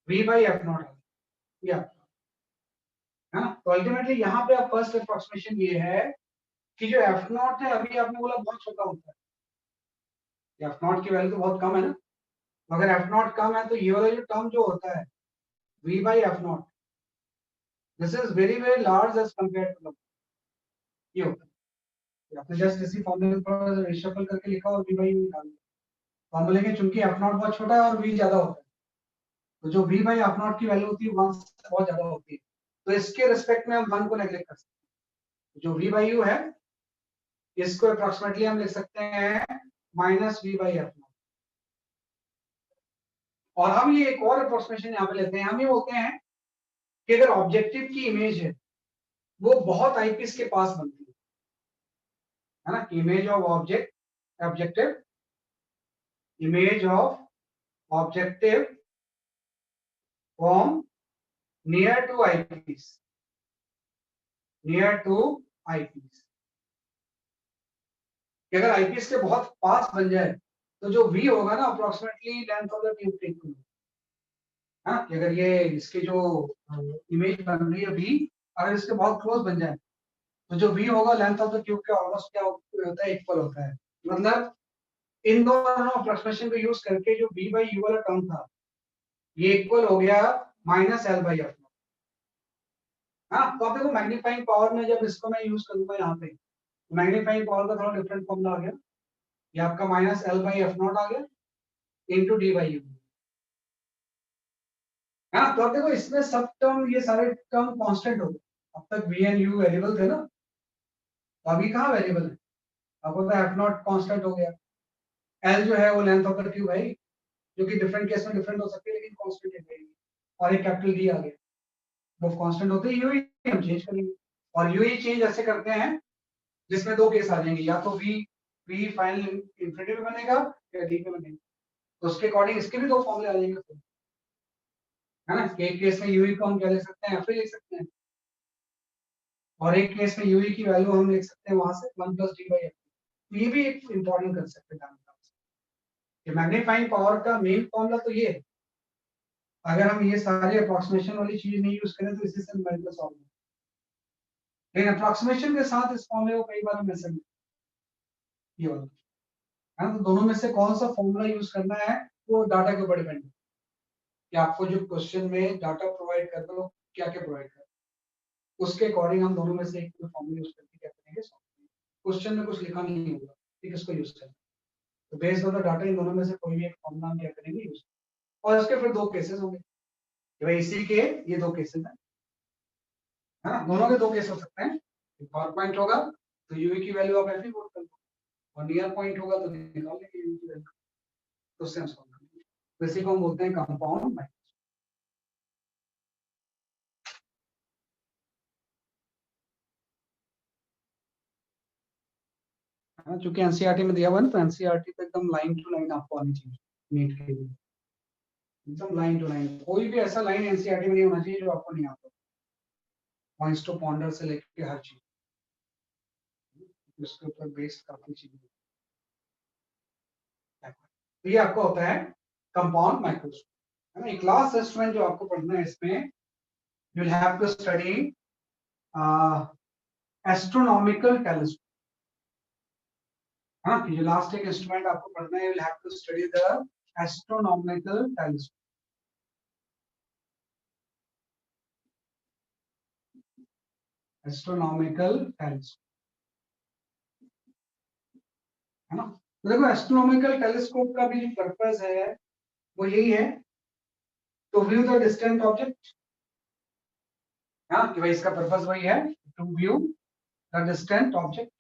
B: v by F not है ना। तो अल्टीमेटली यहाँ पे आप फर्स्ट अप्रोक्सीमेशन ये है कि जो एफ नॉट है, अभी आपने बोला बहुत छोटा होता है, एफ नॉट की वैल्यू तो बहुत कम है ना, अगर एफ नॉट कम है तो ये वाला जो टर्म जो होता है v by F not, this is very very large as compare to ये होता है। आपने जस्ट इसी फॉर्मूले पर रिशफल करके लिखा और v बाई यू निकाल दिया, तो हम बोलेंगे चूंकि एफ नॉट बहुत छोटा है और v ज्यादा होता है, तो जो v बाई एफ नॉट की वैल्यू होती है 1 से बहुत ज्यादा होती है, तो इसके रिस्पेक्ट में हम 1 को नेग्लेक्ट कर सकते हैं। जो v बाई यू है इसको अप्रोक्सीमेटली हम लिख सकते हैं minus v by F not. और हम ये एक और अप्रोक्सीमेशन यहाँ पे लेते हैं, हम ये बोलते हैं कि अगर ऑब्जेक्टिव की इमेज है वो बहुत आईपीस के पास बनती है ना, image of objective image of objective from near to eyepiece, near to eyepiece, अगर आईपीस के बहुत पास बन जाए तो जो v होगा ना approximately length of the tube taken, हाँ, कि अगर ये इसकी जो इमेज बन रही है v, अगर इसके बहुत क्लोज बन जाए तो जो v होगा लेंथ ऑफ द ट्यूब के ऑलमोस्ट क्या होता है, इक्वल होता है। मतलब इन दोनों अप्रोक्सीमेशन को यूज करके जो v बाई यू वाला टर्म था ये इक्वल हो गया माइनस एल बाई एफ। हाँ, तो आप देखो मैग्नीफाइंग पावर में जब इसको मैं यूज करूंगा यहाँ पे, मैग्नीफाइंग पावर का थोड़ा डिफरेंट फॉर्मूला आ गया, ये आपका minus L by F naught आ गया इंटू डी बाई यू। हाँ, तो आप देखो इसमें सब टर्म, ये सारे टर्म कांस्टेंट हो गए। अब तक वी एंड यू वेरिएबल थे ना, तो अभी कहाँ वेरिएबल है, अब होता है एफ नॉट कांस्टेंट हो गया, एल जो है वो लेंथ ऑफ द ट्यूब है जो कि डिफरेंट केस में डिफरेंट हो सकती है लेकिन कांस्टेंट है, और एक कैपिटल डी आ गया, वो कांस्टेंट होते ही यू ही हम चेंज करेंगे, और यू ही चेंज ऐसे करते हैं जिसमें दो केस आ जाएंगे, या तो वी फाइनल इंफिनिटी में बनेगा या डी में बनेगा, तो उसके अकॉर्डिंग इसके भी दो फॉर्मूले आ जाएंगे, है ना। एक केस में यूई को हम क्या लिख सकते हैं, एफ लिख सकते हैं, और एक केस में यूई की वैल्यू हम लिख सकते हैं वहां से 1 प्लस डी बाई एफ। तो ये भी एक इंपॉर्टेंट कंसेप्ट है कि मैग्नीफाइंग पावर का मेन फॉर्मूला तो ये है, अगर हम ये सारे अप्रोक्सीमेशन वाली चीज नहीं यूज करें तो इसी से न्यूमेरिकल सॉल्व होगा, लेकिन अप्रोक्सीमेशन के साथ इस फॉर्मूले को कई बार हम ऐसे ये वाला है ना। तो दोनों में से कौन सा फॉर्मूला यूज करना है वो डाटा के ऊपर डिपेंड है कि आपको जो क्वेश्चन में डाटा प्रोवाइड कर दो क्या क्या प्रोवाइड कर, उसके अकॉर्डिंग हम दोनों में से एक फॉर्मूला यूज करके क्या करेंगे, क्वेश्चन में कुछ लिखा नहीं होगा, ठीक, इसको यूज करें, तो based on the data in दोनों में से कोई भी एक फॉर्मूला हम क्या करेंगे यूज, और इसके फिर दो केसेस होंगे कि भाई इसी के ये दो केसेस हैं, है ना, दोनों के दो केस हो सकते हैं, पावर पॉइंट होगा तो यूवी की वैल्यू आप ऐसे ही पुट कर दो, और नियर पॉइंट होगा तो निकाल लेंगे यूवी की वैल्यू, तो उससे हम सॉल्व करेंगे, तो इसी को हम बोलते हैं कंपाउंड। हाँ, चूंकि एनसीईआरटी में दिया हुआ है ना, तो एनसीईआरटी तो एकदम लाइन टू लाइन आपको आनी चाहिए नीट के लिए, एकदम लाइन टू लाइन, कोई भी ऐसा लाइन एनसीईआरटी में नहीं होना चाहिए जो आपको नहीं आता, पॉइंट्स टू पॉन्डर से लेके हर चीज, उसके ऊपर बेस्ड काफी चीजें, तो ये आपको होता है कंपाउंड माइक्रोस्कोप, है ना। एक लास्ट इंस्ट्रूमेंट जो आपको पढ़ना है इसमें, you will have to study astronomical telescope, हाँ, ये लास्ट एक इंस्ट्रूमेंट आपको पढ़ना है, you will have to study the astronomical telescope, astronomical telescope, है ना। तो देखो एस्ट्रोनॉमिकल टेलीस्कोप का भी जो पर्पस है वो यही है, to view the distant object, हाँ, कि भाई इसका पर्पस वही है, to view the distant object,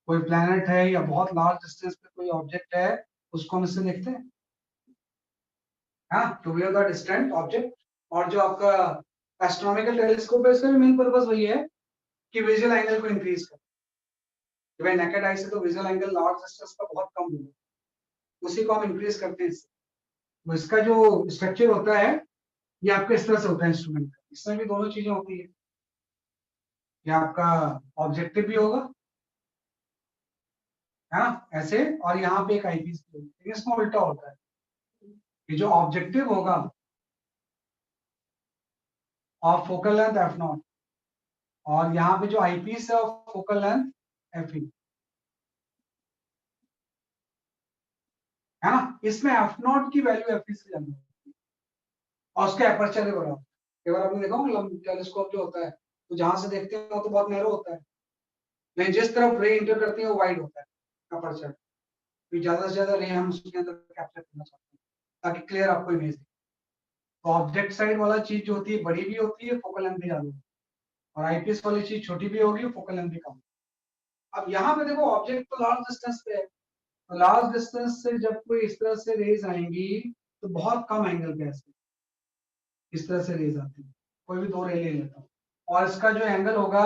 B: कोई प्लैनेट है या बहुत लार्ज डिस्टेंस पे कोई ऑब्जेक्ट है उसको हम इससे देखते हैं, हाँ, to view the distant object. और जो आपका एस्ट्रोनॉमिकल टेलीस्कोप है इसका भी मेन पर्पस वही है कि विजुअल एंगल को इंक्रीज कर, कि भाई नेकेड आई से तो विजुअल एंगल लार्ज डिस्टेंस का बहुत कम होगा, उसी को हम इंक्रीज करते हैं इससे। तो इसका जो स्ट्रक्चर होता है ये आपका इस तरह से होता है इंस्ट्रूमेंट का। इसमें भी दोनों चीजें होती है, ये आपका ऑब्जेक्टिव भी होगा है ना ऐसे, और यहाँ पे एक आईपीस भी होगी, लेकिन इसमें उल्टा होता है। ये जो ऑब्जेक्टिव होगा of focal length F not, और यहाँ पे जो आईपीस है of focal length F E, है ना। इसमें एफ नॉट की वैल्यू एफ ई से ज्यादा होती है और उसका एपर्चर भी बड़ा होता है। कई बार आपने देखा होगा टेलीस्कोप जो होता है तो जहां से देखते हैं वो तो बहुत नैरो होता है, लेकिन जिस तरफ रे इंटर करती है वो वाइड होता है अपर्चर। तो ज्यादा से ज्यादा रे हम उसके अंदर कैप्चर करना चाहते हैं ताकि क्लियर आपको इमेज दे। तो ऑब्जेक्ट साइड वाला चीज जो होती है बड़ी भी होती है, फोकल लेंथ भी ज्यादा होती है, और आईपीएस वाली चीज छोटी भी होगी, फोकल लेंथ भी कम। अब यहाँ पे देखो ऑब्जेक्ट तो लार्ज डिस्टेंस पे है, तो लार्ज डिस्टेंस से जब कोई इस तरह से रेज आएंगी तो बहुत कम एंगल पे ऐसे इस तरह से रेज आती है। कोई भी दो रे ले लेता हूँ और इसका जो एंगल होगा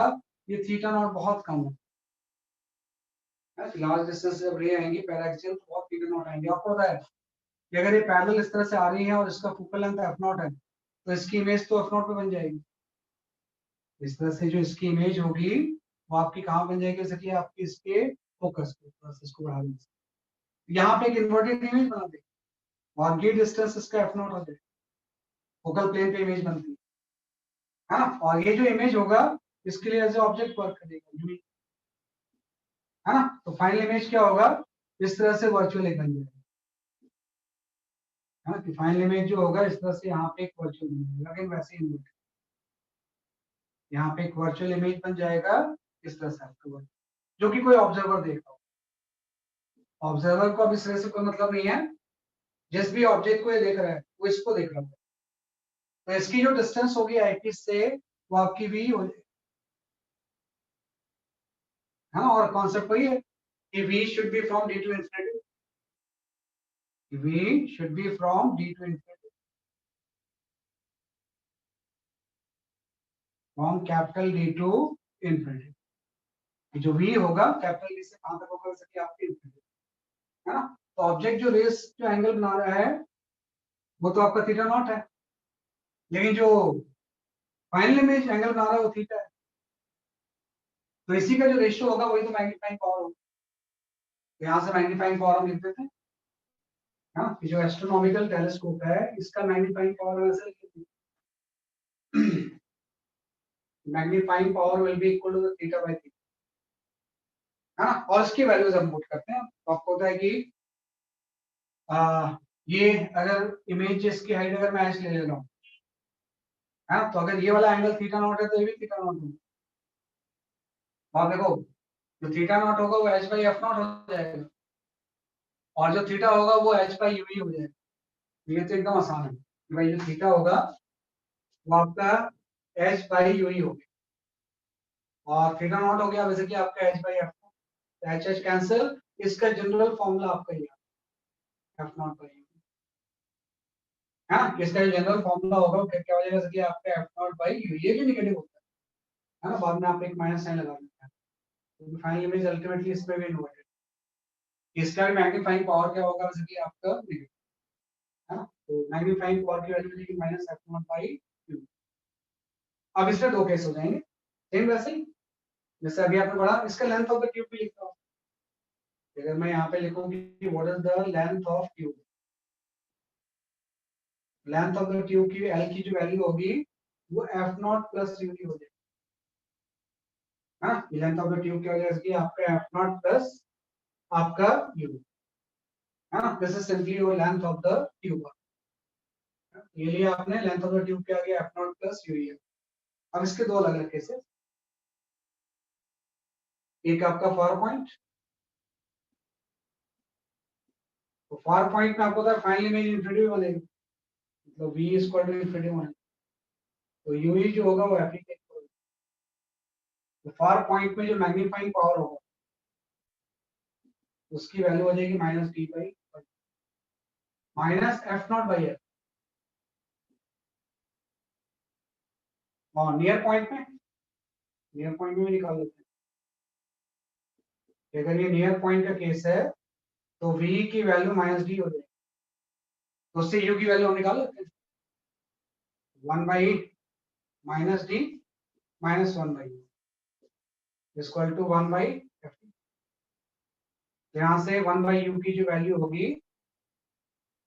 B: ये थीटा नॉट बहुत कम है। लार्ज डिस्टेंस से जब रे आएंगी पैराक्सियल तो बहुत थीटा नॉट आएंगे। आपको पता है कि अगर ये पैरेलल इस तरह से आ रही है और इसका फोकल लेंथ एफ नॉट है तो इसकी इमेज तो एफ नॉट पे बन जाएगी। इस तरह से जो इसकी इमेज होगी वो आपकी कहाँ बन जाएगी, जैसे कि आपकी इसके फोकस पे, बस इसको बढ़ा देंगे। यहाँ पे एक इन्वर्टेड इमेज बना देंगे और ये डिस्टेंस इसका एफ नॉट हो जाए, फोकल प्लेन पे इमेज बनती है ना। और ये जो इमेज होगा इसके लिए एज ऑब्जेक्ट वर्क करेगा, है ना। तो फाइनल इमेज क्या होगा, इस तरह से वर्चुअल एक बन जाएगा, है ना। कि फाइनल इमेज जो होगा इस तरह से यहाँ पे एक वर्चुअल बन जाएगा, लेकिन वैसे ही यहाँ पे एक वर्चुअल इमेज बन जाएगा इस तरह से आपको, जो कि कोई ऑब्जर्वर देख रहा हो। ऑब्जर्वर को अब इस तरह से कोई मतलब नहीं है, जिस भी ऑब्जेक्ट को ये देख रहा है वो इसको देख रहा है। तो इसकी जो डिस्टेंस होगी आईपीस से वो आपकी वी हो जाएगी, है ना। और कॉन्सेप्ट वही है कि v should be from d to infinity, v should be from d to infinity, from capital D to infinity। जो v होगा कैपिटल D से कहां तक होगा, जैसे कि आपके infinity, है ना। तो ऑब्जेक्ट जो रेस जो एंगल बना रहा है वो तो आपका थीटा नॉट है, लेकिन जो फाइनल इमेज एंगल बना रहा है वो थीटा है। तो इसी का जो रेशियो होगा वही तो मैग्नीफाइंग पावर होगा। यहाँ से मैग्नीफाइंग पावर हम लिख देते हैं, हाँ। जो एस्ट्रोनॉमिकल टेलीस्कोप है इसका मैग्नीफाइंग पावर वैसे magnifying power will be equal to theta by theta, है ना। और इसकी वैल्यूज हम पुट करते हैं तो आपको होता है कि ये अगर इमेज इसकी हाइट अगर मैं एच ले रहा हूँ, है ना, तो अगर ये वाला एंगल थीटा नॉट है तो ये भी थीटा नॉट होगा। और देखो जो थीटा नॉट होगा वो एच बाई एफ नॉट हो जाएगा, और जो थीटा होगा वो एच बाई यू ही हो जाएगा। ये तो एकदम आसान है कि भाई जो थीटा होगा वो आपका एच बाई यू ही होगा, और थीटा नॉट हो गया वैसे कि आपका H by F not, H H cancel, इसका जनरल फॉर्मूला आपका ये एफ नॉट बाई, है ना। इसका जो जनरल फॉर्मूला होगा वो क्या हो जाएगा, जैसे कि आपका एफ नॉट बाई यू, ये भी नेगेटिव होता है ना, बाद में आप एक माइनस साइन लगा देते हैं तो फाइनल इमेज अल्टीमेटली इसमें भी इन्वर्टेड। इसका भी मैग्नीफाइंग पावर क्या होगा, वैसे कि आपका नेगेटिव, है ना। तो मैग्नीफाइंग पावर की वैल्यू मिलेगी minus F not by you. अब इसमें दो केस हो जाएंगे सेम वैसे ही जैसे अभी आपने पढ़ा। इसका लेंथ ऑफ द ट्यूब भी लिखता हूँ, अगर मैं यहाँ पे लिखूँ कि what is the length of tube, length of the tube की एल की जो वैल्यू होगी वो एफ नॉट प्लस यू की हो जाएगी, है ना। लेंथ ऑफ द ट्यूब की वजह से आपका एफ नॉट प्लस आपका यू, है ना। This is simply your length of the tube. ये लिया आपने लेंथ ऑफ द ट्यूब क्या आ गया एफ नॉट प्लस यू है। अब इसके दो अलग अलग केसेस, एक आपका फार पॉइंट, तो फार पॉइंट में आपको पता है फाइनल इमेज इंफिनिटी बनेगी, मतलब v इक्वल टू इंफिनिटी होना, तो यू ही जो होगा वो एफ ही के इक्वल। तो फार पॉइंट में जो मैग्नीफाइंग पावर होगा उसकी वैल्यू हो जाएगी minus D by minus F not by F. और नियर पॉइंट में, नियर पॉइंट में भी निकाल लेते हैं। अगर ये नियर पॉइंट का केस है तो v की वैल्यू माइनस डी हो जाएगी, तो उससे u की वैल्यू हम निकाल लेते हैं, 1/e minus d minus 1/u equal to 1/f। यहाँ से 1/u की जो वैल्यू होगी,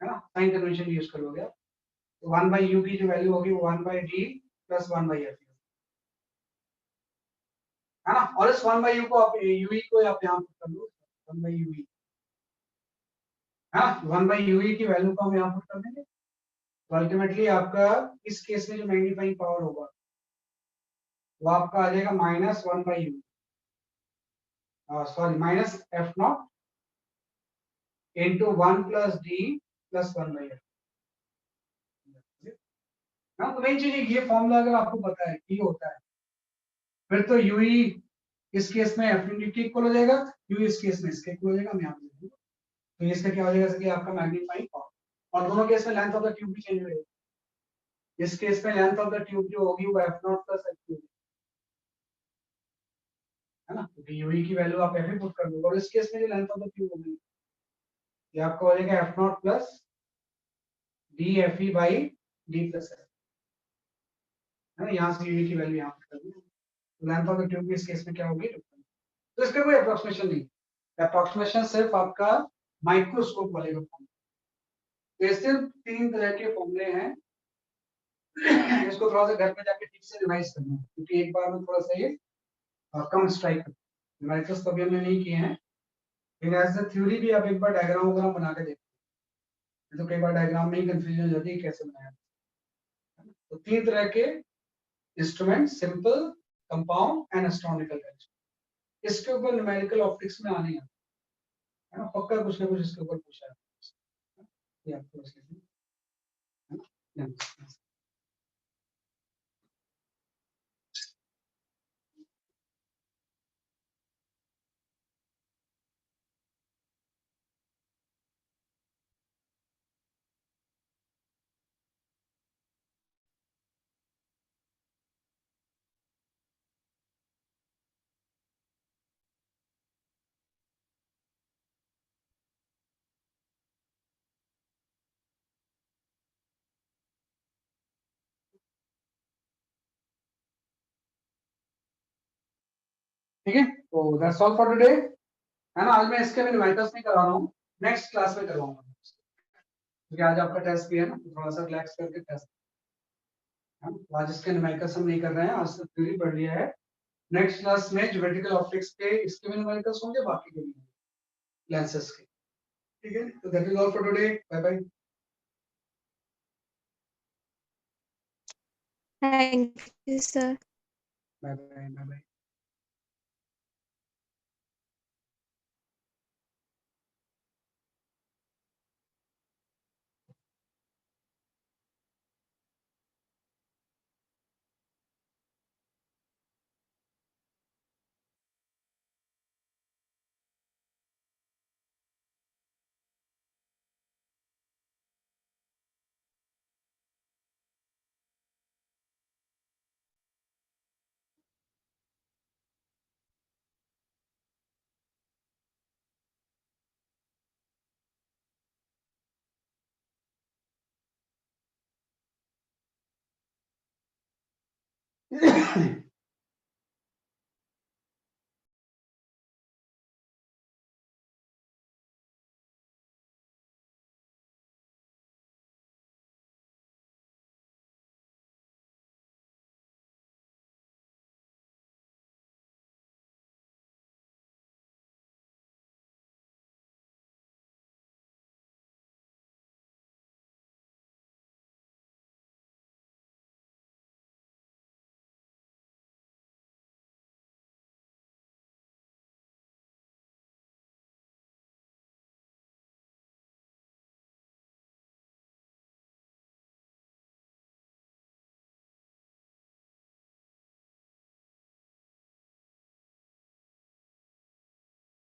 B: है ना, साइन कन्वेंशन यूज कर लोगे, तो 1/u की जो वैल्यू होगी वो 1/d प्लस 1/f है ना। और इस 1/u को आप ue को आप यहाँ पुट कर लो, 1/ue है ना, 1/ue की वैल्यू को हम यहाँ पुट कर देंगे, तो अल्टीमेटली आपका इस केस में जो मैग्नीफाइंग पावर होगा वो आपका आ जाएगा minus 1/u, sorry minus F not into 1 plus D plus 1/f। हाँ, तो मेन चीज ये फॉर्मूला अगर आपको पता है कि होता है, फिर तो यूई इस केस में एफ इंटू टी इक्वल हो जाएगा, यू इस केस में इसके इक्वल हो जाएगा, मैं यहाँ पे लिख दूंगा। तो इसका क्या हो जाएगा कि आपका मैग्नीफाइंग पावर, और दोनों केस में लेंथ ऑफ द ट्यूब भी चेंज हो जाएगी। इस केस में लेंथ ऑफ द ट्यूब जो होगी वो F not plus F cube है ना, क्योंकि यूई की वैल्यू आप एफ पुट कर दोगे, और इस केस में जो लेंथ ऑफ द ट्यूब होगी ये आपका हो जाएगा F not plus D F E by D plus F, है ना। यहाँ से यूई की वैल्यू यहाँ पुट कर दी, तो लेंथ ऑफ द ट्यूब भी इस केस में क्या होगी, तो इसका कोई अप्रोक्सीमेशन नहीं, अप्रोक्सीमेशन सिर्फ आपका माइक्रोस्कोप वाले का फॉर्मूला। तो सिर्फ 3 तरह के फॉर्मूले हैं, इसको थोड़ा सा घर पे जाके ठीक से रिवाइज करना, क्योंकि एक बार में थोड़ा सा ये कम स्ट्राइक न्यूमेरिकल्स कभी हमने नहीं किए हैं, लेकिन एज अ थ्योरी भी आप एक बार डायग्राम वगैरह बना के देखो, तो कई बार डायग्राम में ही कंफ्यूजन हो जाती है कैसे बनाया। तो 3 तरह के instrument, simple, compound and astronomical, इसके ऊपर न्यूमेरिकल ऑप्टिक्स में आने है ना, पक्का कुछ ना कुछ इसके ऊपर पूछा है, ये आपको है ना। ठीक है, तो दैट्स ऑल फॉर टुडे, है ना। आज मैं इसके भी न्यूमेरिकल्स नहीं करा रहा हूँ, नेक्स्ट क्लास में करवाऊंगा, क्योंकि आज आपका टेस्ट भी है ना, तो थोड़ा सा रिलैक्स करके टेस्ट है, तो आज इसके न्यूमेरिकल्स हम नहीं कर रहे हैं, आज तक थ्योरी पढ़ लिया है। नेक्स्ट क्लास में ज्योमेट्रिकल ऑप्टिक्स के इसके भी न्यूमेरिकल्स होंगे, बाकी के भी लेंसेस के। ठीक है, तो that is all for today, bye bye.
A: Thank you, sir.
B: Bye bye bye bye.